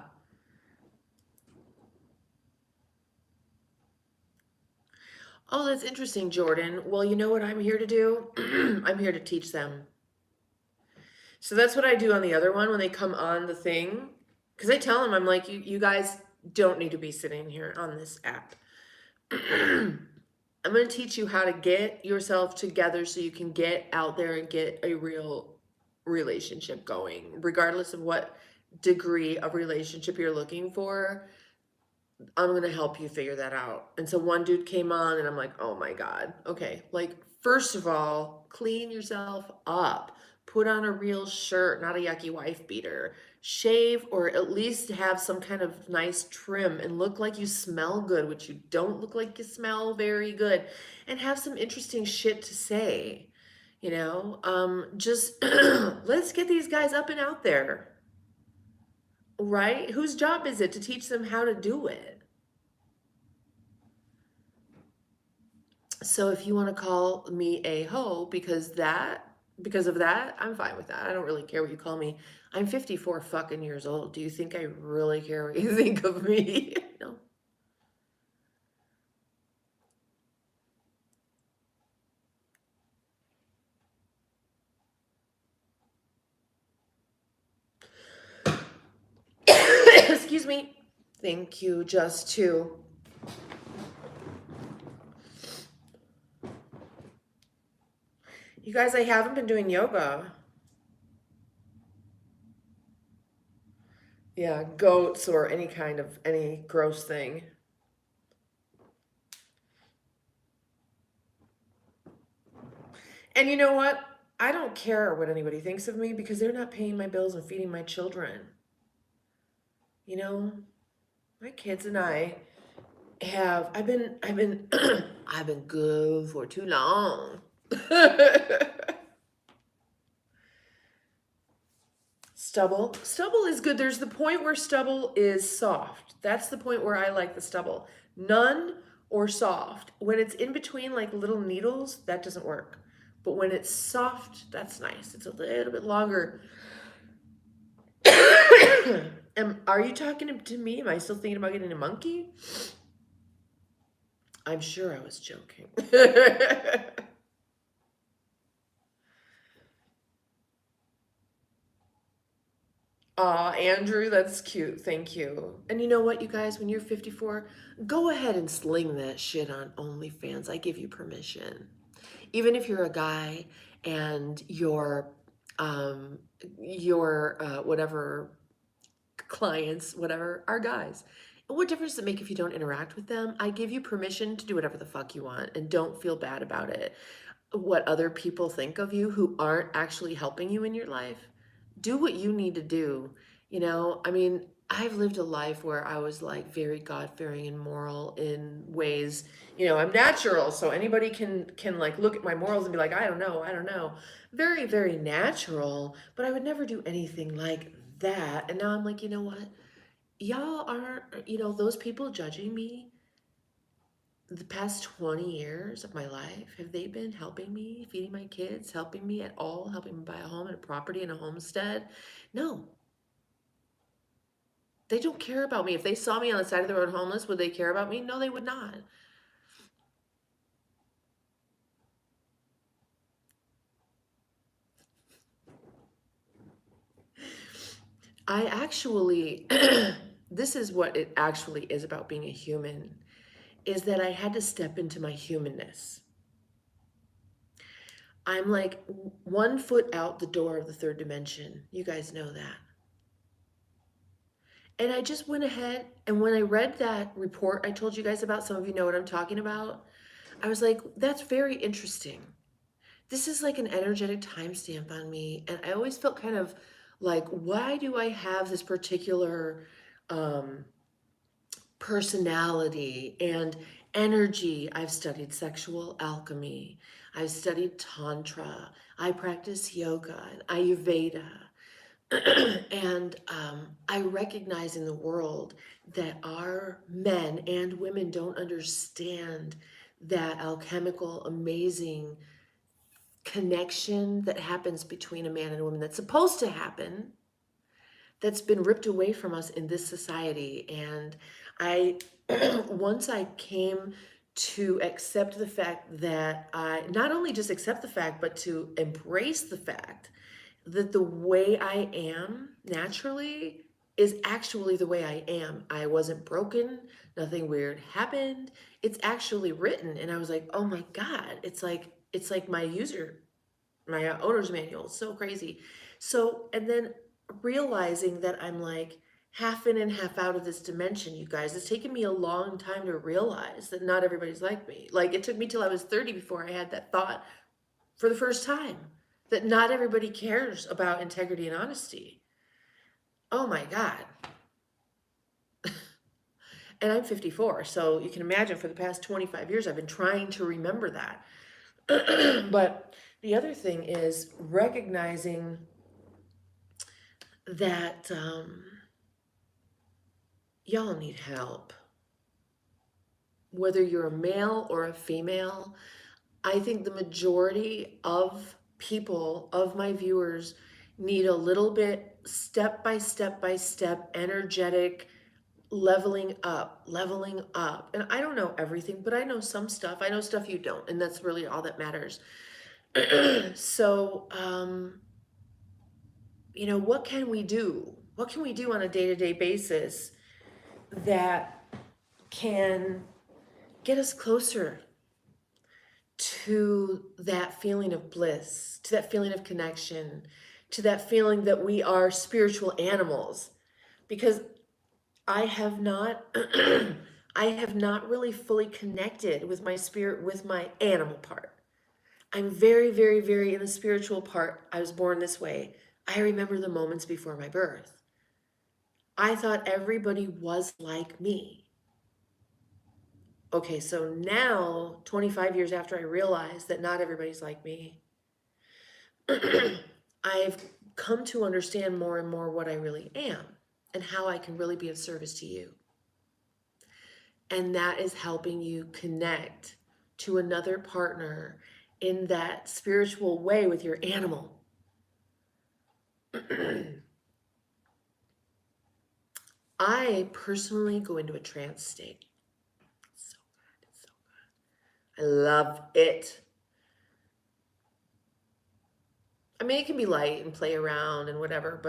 Oh, that's interesting, Jordan. Well, you know what I'm here to do? I'm here to teach them. So that's what I do on the other one when they come on the thing. Because I tell them, I'm like, you guys don't need to be sitting here on this app. I'm going to teach you how to get yourself together so you can get out there and get a real relationship going, regardless of what degree of relationship you're looking for. I'm going to help you figure that out. And so one dude came on and I'm like, oh my God. Okay. Like, first of all, clean yourself up. Put on a real shirt, not a yucky wife beater. Shave or at least have some kind of nice trim and look like you smell good, which you don't look like you smell very good. And have some interesting shit to say. Just let's get these guys up and out there, right? Whose job is it to teach them how to do it? So if you want to call me a hoe because of that, I'm fine with that. I don't really care what you call me. I'm 54 fucking years old. Do you think I really care what you think of me? No. Excuse me. Thank you, just two. You guys, I haven't been doing yoga. Yeah, goats or any gross thing. And you know what? I don't care what anybody thinks of me because they're not paying my bills and feeding my children. You know, my kids and I I've been good for too long. Stubble is good. There's the point where stubble is soft. That's the point where I like the stubble. None or soft. When it's in between like little needles, that doesn't work. But when it's soft, that's nice. It's a little bit longer. Are you talking to me? Am I still thinking about getting a monkey? I'm sure I was joking. Aw, Andrew, that's cute. Thank you. And you know what, you guys, when you're 54, go ahead and sling that shit on OnlyFans. I give you permission. Even if you're a guy and your whatever clients, whatever, are guys. What difference does it make if you don't interact with them? I give you permission to do whatever the fuck you want and don't feel bad about it. What other people think of you who aren't actually helping you in your life, do what you need to do. I mean, I've lived a life where I was like very God-fearing and moral in ways, I'm natural, so anybody can like look at my morals and be like, I don't know. Very, very natural, but I would never do anything like that. And now I'm like, you know what? Y'all aren't, those people judging me the past 20 years of my life, have they been helping me, feeding my kids, helping me at all, helping me buy a home and a property and a homestead? No, they don't care about me. If they saw me on the side of the road homeless, would they care about me? No, they would not. I actually, this is what it actually is about being a human, is that I had to step into my humanness. I'm like 1 foot out the door of the third dimension. You guys know that. And I just went ahead, and when I read that report I told you guys about, some of you know what I'm talking about, I was like, that's very interesting. This is like an energetic timestamp on me. And I always felt kind of like, why do I have this particular um, personality and energy? I've studied sexual alchemy. I've studied Tantra. I practice yoga and Ayurveda. And I recognize in the world that our men and women don't understand that alchemical, amazing connection that happens between a man and a woman that's supposed to happen, that's been ripped away from us in this society. And I, once I came to accept the fact that I not only just accept the fact, but to embrace the fact that the way I am naturally is actually the way I am. I wasn't broken, nothing weird happened. It's actually written. And I was like, oh my God, it's like my owner's manual. It's so crazy. So, and then realizing that I'm like half in and half out of this dimension, you guys, it's taken me a long time to realize that not everybody's like me. Like it took me till I was 30 before I had that thought for the first time. that not everybody cares about integrity and honesty. Oh my God. And I'm 54, so you can imagine for the past 25 years, I've been trying to remember that. But the other thing is recognizing that y'all need help. Whether you're a male or a female, I think the majority of people, of my viewers, need a little bit step by step by step, energetic leveling up, leveling up. And I don't know everything, but I know some stuff. I know stuff you don't, and that's really all that matters. So, what can we do? What can we do on a day-to-day basis that can get us closer to that feeling of bliss, to that feeling of connection, to that feeling that we are spiritual animals? Because I have not I have not really fully connected with my spirit, with my animal part. I'm very, very, very in the spiritual part. I was born this way. I remember the moments before my birth. I thought everybody was like me. Okay, so now, 25 years after I realized that not everybody's like me, I've come to understand more and more what I really am and how I can really be of service to you. And that is helping you connect to another partner in that spiritual way with your animal. I personally go into a trance state. It's so good. It's so good. I love it. I mean, it can be light and play around and whatever,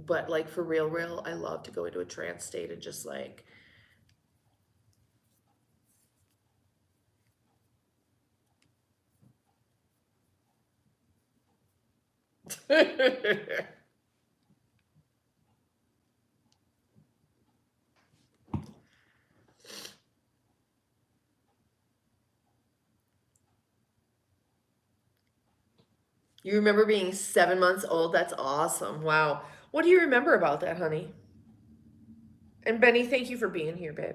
but like for real, I love to go into a trance state and just like You remember being 7 months old? That's awesome. Wow. What do you remember about that, honey? And Benny, thank you for being here, babe.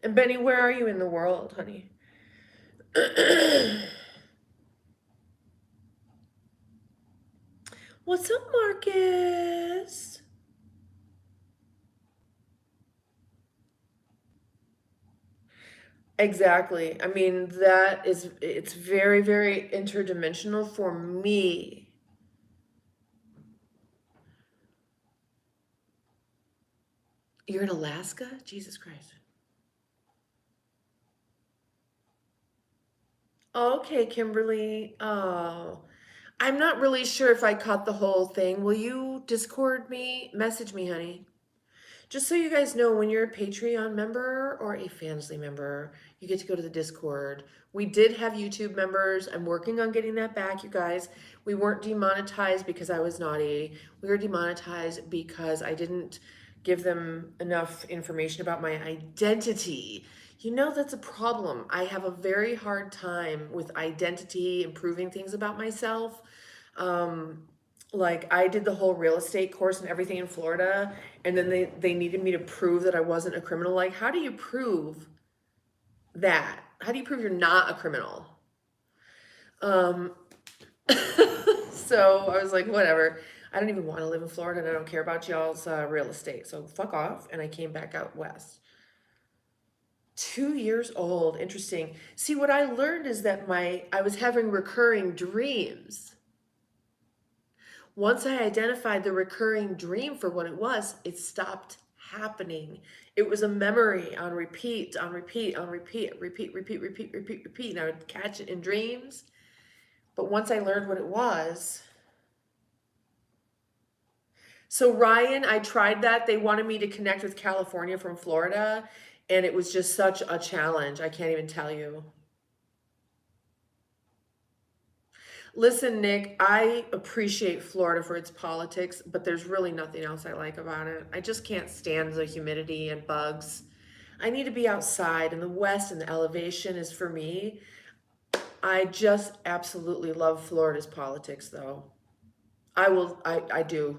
And Benny, where are you in the world, honey? What's up, Marcus? Exactly. I mean, it's very, very interdimensional for me. You're in Alaska? Jesus Christ. Okay, Kimberly. Oh, I'm not really sure if I caught the whole thing. Will you Discord me? Message me, honey. Just so you guys know, when you're a Patreon member or a Fansly member, you get to go to the Discord. We did have YouTube members. I'm working on getting that back, you guys. We weren't demonetized because I was naughty. We were demonetized because I didn't give them enough information about my identity. You know, that's a problem. I have a very hard time with identity and proving things about myself. Um, like I did the whole real estate course and everything in Florida, and then they needed me to prove that I wasn't a criminal. Like, how do you prove that? How do you prove you're not a criminal? Um, so I was like, whatever. I don't even want to live in Florida, and I don't care about y'all's real estate. So fuck off. And I came back out west. 2 years old. Interesting. See, what I learned is that I was having recurring dreams. Once I identified the recurring dream for what it was, it stopped happening. It was a memory on repeat, on repeat, on repeat, repeat, repeat, repeat, repeat, repeat. And I would catch it in dreams. But once I learned what it was. So Ryan, I tried that. They wanted me to connect with California from Florida. And it was just such a challenge. I can't even tell you. Listen, Nick, I appreciate Florida for its politics, but there's really nothing else I like about it. I just can't stand the humidity and bugs. I need to be outside, and the west and the elevation is for me. I just absolutely love Florida's politics, though. I do.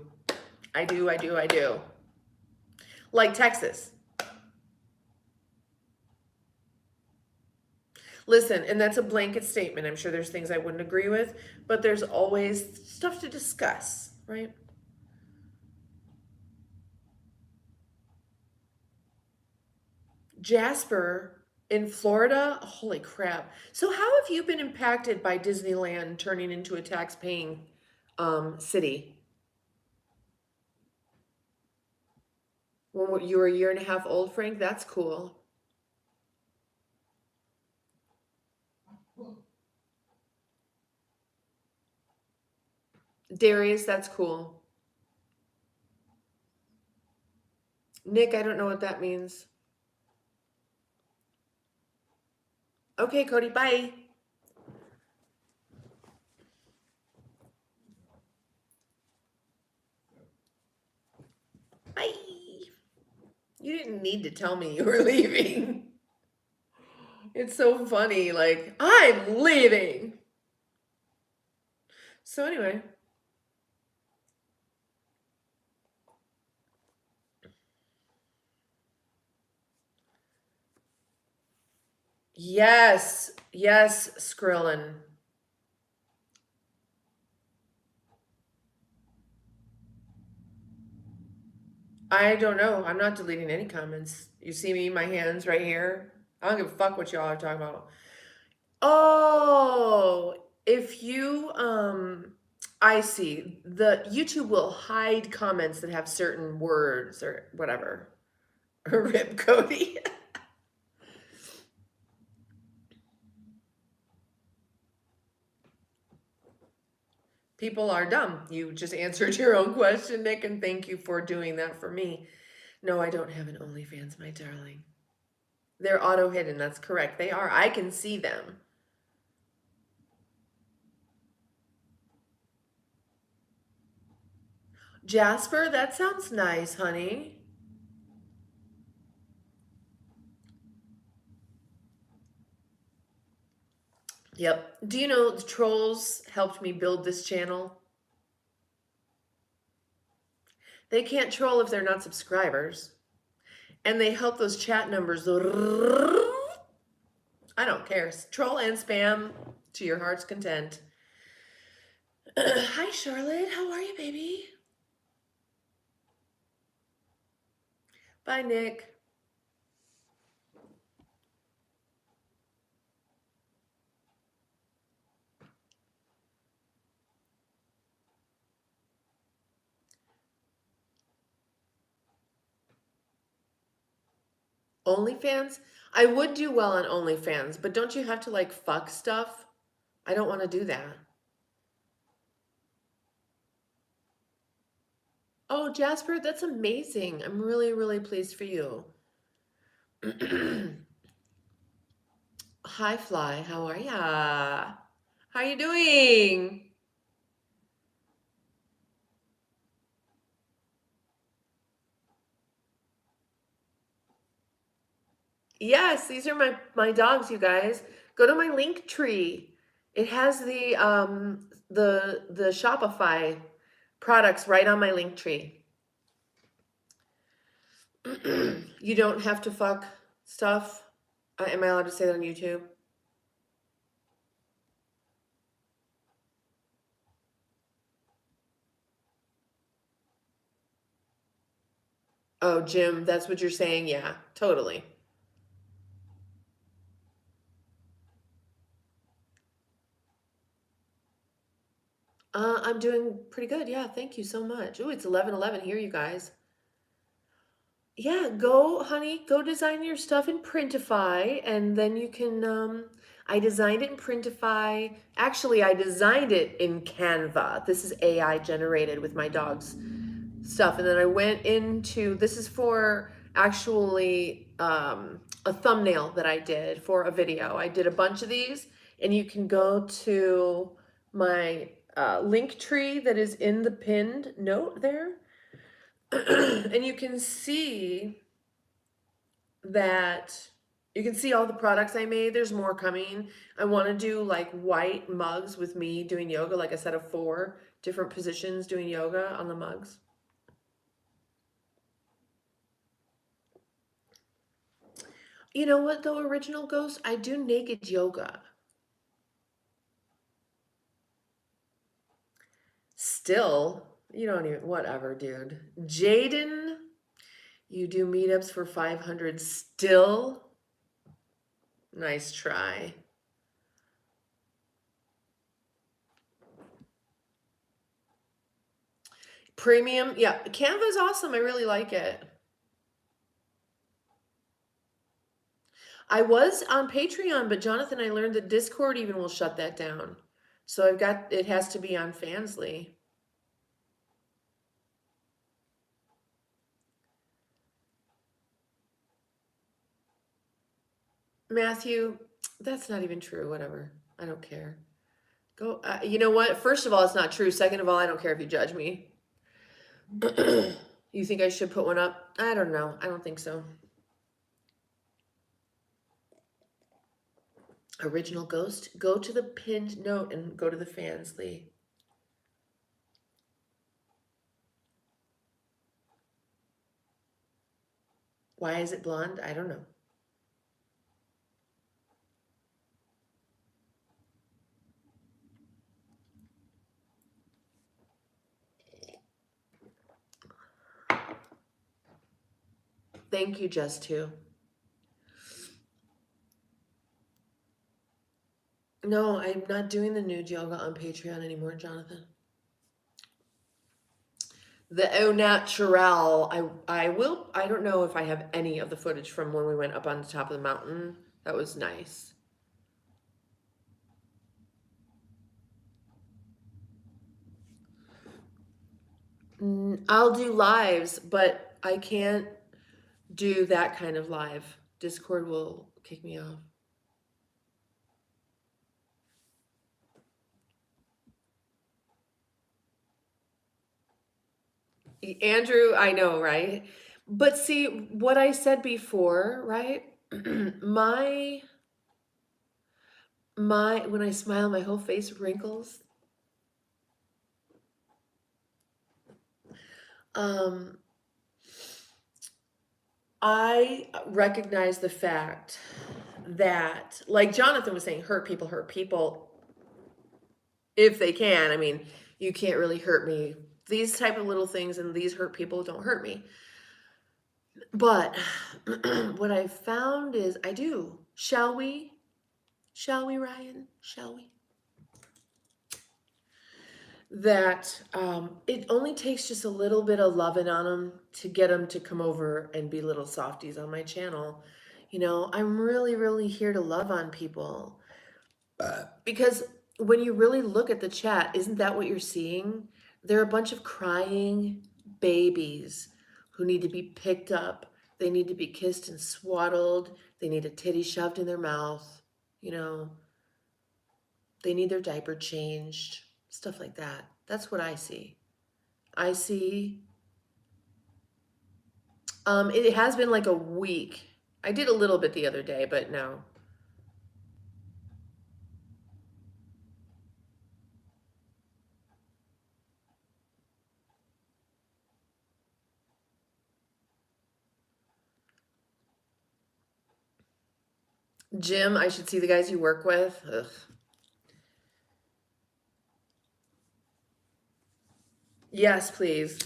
I do. Like Texas. Listen, and that's a blanket statement. I'm sure there's things I wouldn't agree with, but there's always stuff to discuss, right? Jasper in Florida, holy crap. So how have you been impacted by Disneyland turning into a tax-paying city? When you were a year and a half old, Frank? That's cool. Darius, that's cool. Nick, I don't know what that means. Okay, Cody, bye. Bye. You didn't need to tell me you were leaving. It's so funny. Like, I'm leaving. So, anyway, yes, yes, Skrillin. I don't know. I'm not deleting any comments. You see me, my hands right here. I don't give a fuck what y'all are talking about. Oh, if you I see. The YouTube will hide comments that have certain words or whatever. Rip Cody. People are dumb. You just answered your own question, Nick, and thank you for doing that for me. No, I don't have an OnlyFans, my darling. They're auto hidden. That's correct. They are. I can see them. Jasper, that sounds nice, honey. Yep. Do you know the trolls helped me build this channel? They can't troll if they're not subscribers. And they help those chat numbers. I don't care. Troll and spam to your heart's content. Hi, Charlotte. How are you, baby? Bye, Nick. OnlyFans? I would do well on OnlyFans, but don't you have to like fuck stuff? I don't want to do that. Oh, Jasper, that's amazing. I'm really, really pleased for you. Hi, Fly. How are ya? How you doing? Yes, these are my dogs, you guys. Go to my link tree. It has the Shopify products right on my link tree. You don't have to fuck stuff. Am I allowed to say that on YouTube? Oh, Jim, that's what you're saying? Yeah, totally. I'm doing pretty good. Yeah, thank you so much. Oh, it's 11:11 here, you guys. Yeah, go, honey, go design your stuff in Printify, and then you can, I designed it in Printify. Actually, I designed it in Canva. This is AI generated with my dog's stuff. And then I went into, this is for actually a thumbnail that I did for a video. I did a bunch of these, and you can go to my link tree that is in the pinned note there. And you can see that You can see all the products I made. There's more coming. I want to do like white mugs with me doing yoga, like a set of 4 different positions doing yoga on the mugs. You know what though, Original Ghost? I do naked yoga. Still, you don't even, whatever, dude. Jaden, you do meetups for 500 still? Nice try. Premium, yeah, Canva is awesome. I really like it. I was on Patreon, but Jonathan, I learned that Discord even will shut that down. So I've got, it has to be on Fansly. Matthew, that's not even true. Whatever. I don't care. Go, you know what? First of all, it's not true. Second of all, I don't care if you judge me. You think I should put one up? I don't know. I don't think so. Original Ghost, go to the pinned note and go to the Fansly. Why is it blonde? I don't know. Thank you, Just Two. No, I'm not doing the nude yoga on Patreon anymore, Jonathan. The au naturel, I will, I don't know if I have any of the footage from when we went up on the top of the mountain. That was nice. I'll do lives, but I can't do that kind of live. Discord will kick me off. Andrew, I know, right? But see, what I said before, right? my when I smile, my whole face wrinkles. I recognize the fact that, like Jonathan was saying, hurt people if they can. I mean, you can't really hurt me. These type of little things and these hurt people don't hurt me. But what I found is I do. Shall we? Shall we, Ryan? Shall we? That it only takes just a little bit of loving on them to get them to come over and be little softies on my channel. You know, I'm really, really here to love on people. Because when you really look at the chat, isn't that what you're seeing? They're a bunch of crying babies who need to be picked up. They need to be kissed and swaddled. They need a titty shoved in their mouth. You know, they need their diaper changed, stuff like that. That's what I see. I see, it has been like a week. I did a little bit the other day, but no. Jim, I should see the guys you work with. Ugh. Yes, please.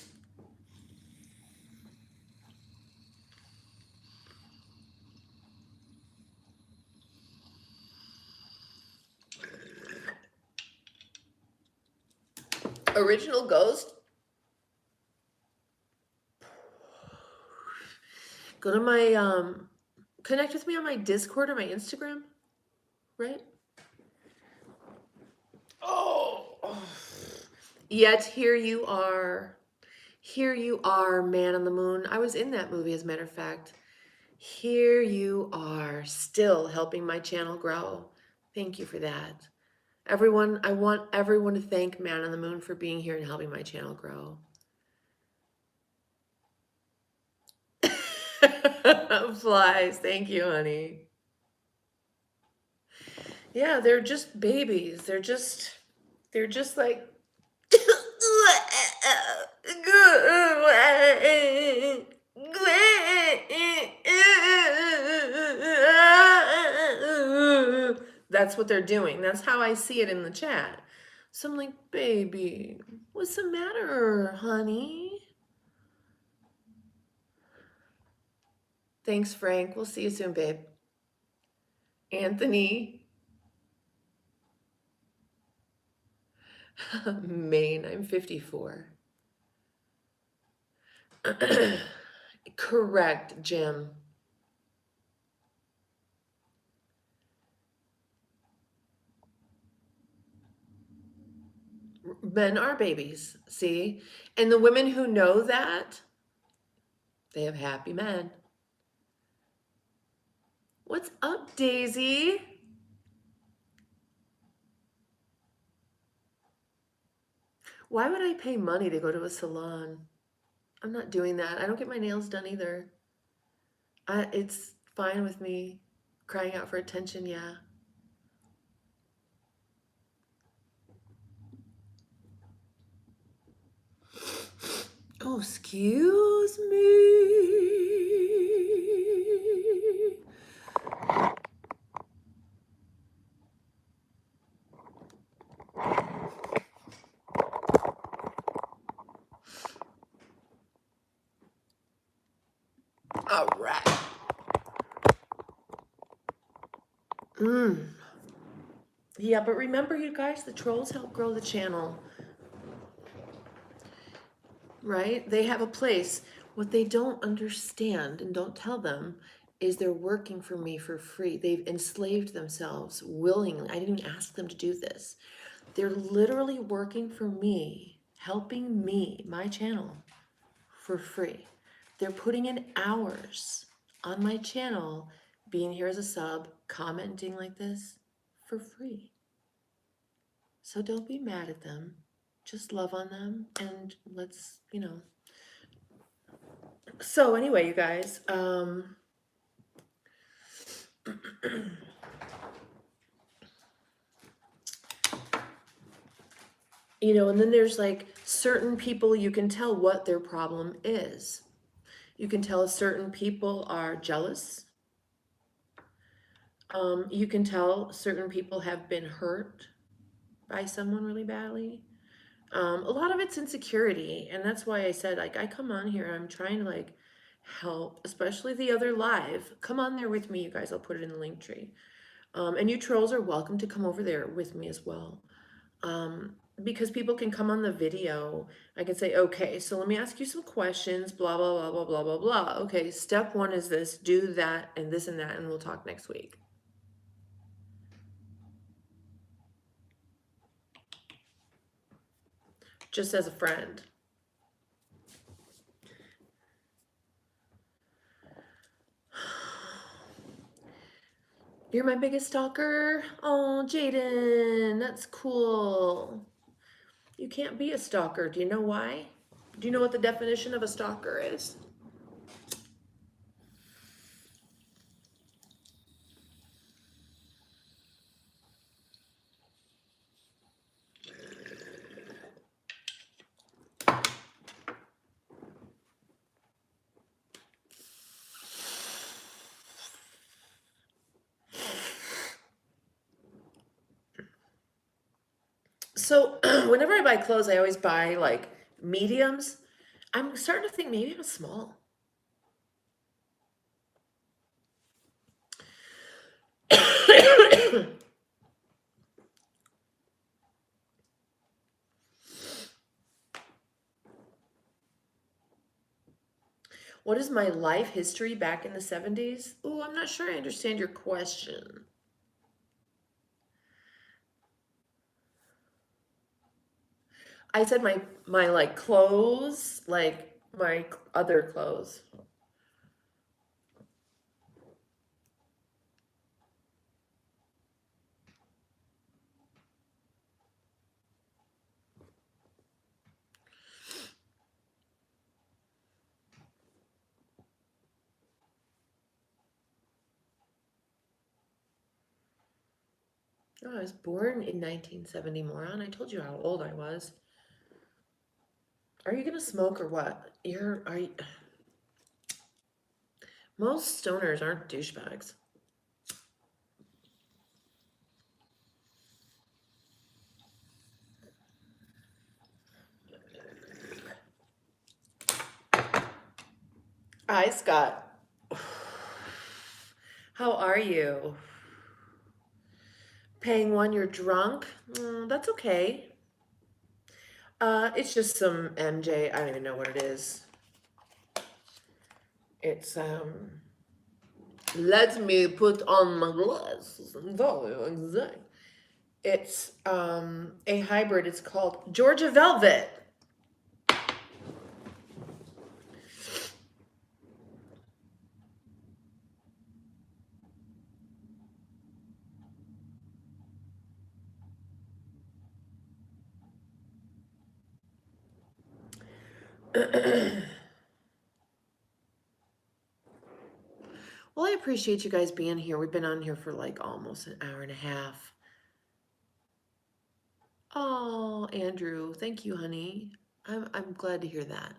Original Ghost. Go to my connect with me on my Discord or my Instagram, right? Oh. Yet here you are. Here you are, Man on the Moon. I was in that movie, as a matter of fact. Here you are, still helping my channel grow. Thank you for that. Everyone, I want everyone to thank Man on the Moon for being here and helping my channel grow. Flies, thank you, honey. Yeah, they're just babies. They're just like that's what they're doing. That's how I see it in the chat. So I'm like, baby, what's the matter, honey? Thanks, Frank. We'll see you soon, babe. Anthony, Maine, I'm 54. Correct, Jim. Men are babies, see? And the women who know that, they have happy men. What's up, Daisy? Why would I pay money to go to a salon? I'm not doing that. I don't get my nails done either. It's fine with me. Crying out for attention, yeah. Oh, excuse me. All right. Yeah, but remember, you guys, the trolls help grow the channel, right? They have a place. What they don't understand and don't tell them is they're working for me for free. They've enslaved themselves willingly. I didn't even ask them to do this. They're literally working for me, helping me, my channel, for free. They're putting in hours on my channel, being here as a sub, commenting like this for free. So don't be mad at them. Just love on them and let's, So anyway, you guys, and then there's like certain people you can tell what their problem is. You can tell certain people are jealous. You can tell certain people have been hurt by someone really badly. A lot of it's insecurity, and that's why I said, like, I come on here, I'm trying to like help, especially the other live. Come on there with me, you guys. I'll put it in the link tree. And you trolls are welcome to come over there with me as well. Because people can come on the video. I can say, okay, so let me ask you some questions, blah, blah, blah, blah, blah, blah, blah. Okay, step one is this, do that, and this and that, and we'll talk next week. Just as a friend. You're my biggest stalker? Oh, Jaden, that's cool. You can't be a stalker. Do you know why? Do you know what the definition of a stalker is? So whenever I buy clothes, I always buy like mediums. I'm starting to think maybe I'm small. What is my life history back in the 70s? Oh, I'm not sure I understand your question. I said my like clothes, like my other clothes. Oh, I was born in 1970, moron. I told you how old I was. Are you gonna smoke or what? Are you? Most stoners aren't douchebags. Hi, Scott. How are you? Paying one, you're drunk? That's okay. It's just some MJ. I don't even know what it is. It's Let me put on my glasses and tell you exactly. It's a hybrid. It's called Georgia Velvet. Well, I appreciate you guys being here. We've been on here for like almost an hour and a half. Oh, Andrew, thank you, honey. I'm glad to hear that.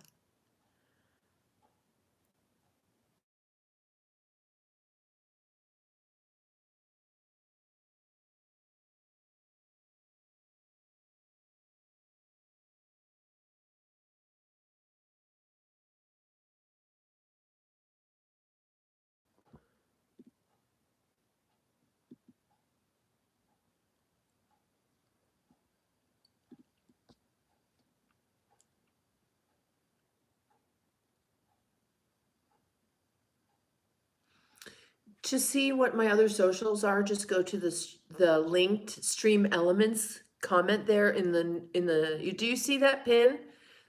To see what my other socials are, just go to the linked Stream Elements comment there do you see that pin?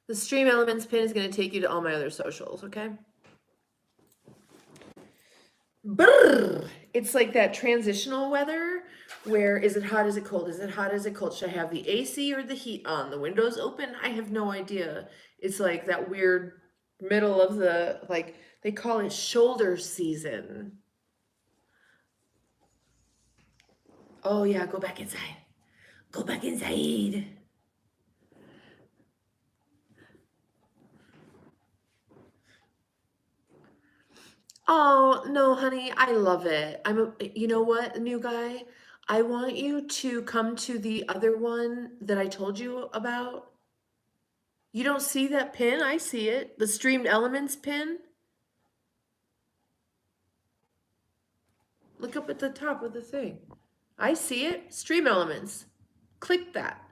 The Stream Elements pin is going to take you to all my other socials, okay? Brrr. It's like that transitional weather where is it hot, is it cold, is it hot, is it cold? Should I have the AC or the heat on? The windows open? I have no idea. It's like that weird middle of the, like, they call it shoulder season. Oh, yeah, go back inside. Go back inside. Oh, no, honey, I love it. You know what, new guy? I want you to come to the other one that I told you about. You don't see that pin? I see it. The streamed elements pin. Look up at the top of the thing. I see it. Stream elements. Click that.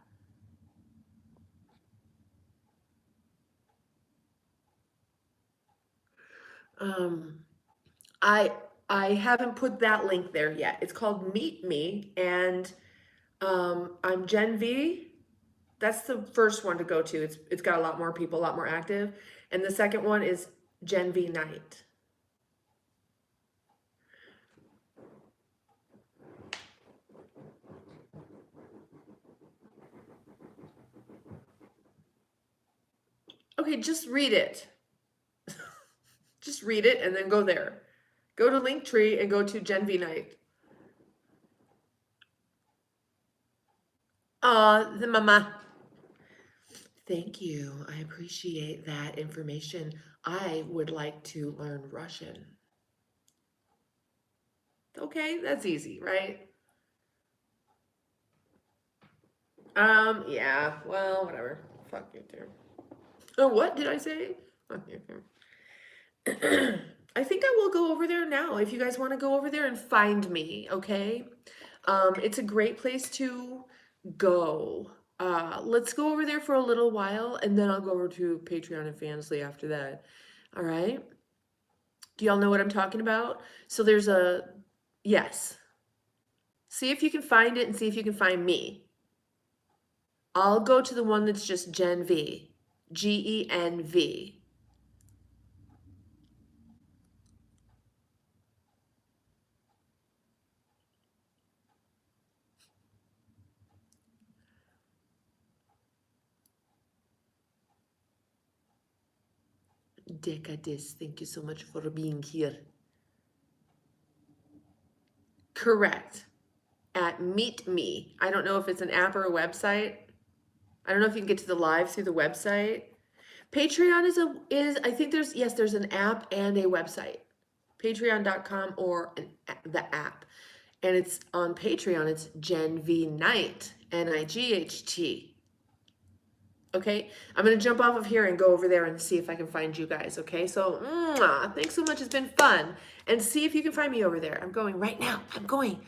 Um, I I haven't put that link there yet. It's called Meet Me, and I'm Gen V. That's the first one to go to. It's got a lot more people, a lot more active, and the second one is Gen V Night. Okay, just read it. Just read it and then go there. Go to Linktree and go to Gen V Night. The mama. Thank you. I appreciate that information. I would like to learn Russian. Okay, that's easy, right? Yeah, well, whatever. Fuck you too. Oh, what did I say? Fuck you too. I think I will go over there now. If you guys want to go over there and find me, okay? It's a great place to go. Let's go over there for a little while, and then I'll go over to Patreon and Fansly after that. All right? Do y'all know what I'm talking about? So there's a, yes. See if you can find it and see if you can find me. I'll go to the one that's just Gen V. GENV. Decadis, thank you so much for being here. Correct. at Meet Me. I don't know if it's an app or a website. I don't know if you can get to the live through the website. Patreon is I think there's an app and a website. Patreon.com or the app. And it's on Patreon, it's Gen V Night, Night. Okay, I'm gonna jump off of here and go over there and see if I can find you guys. Okay, so thanks so much. It's been fun, and see if you can find me over there. I'm going right now. I'm going.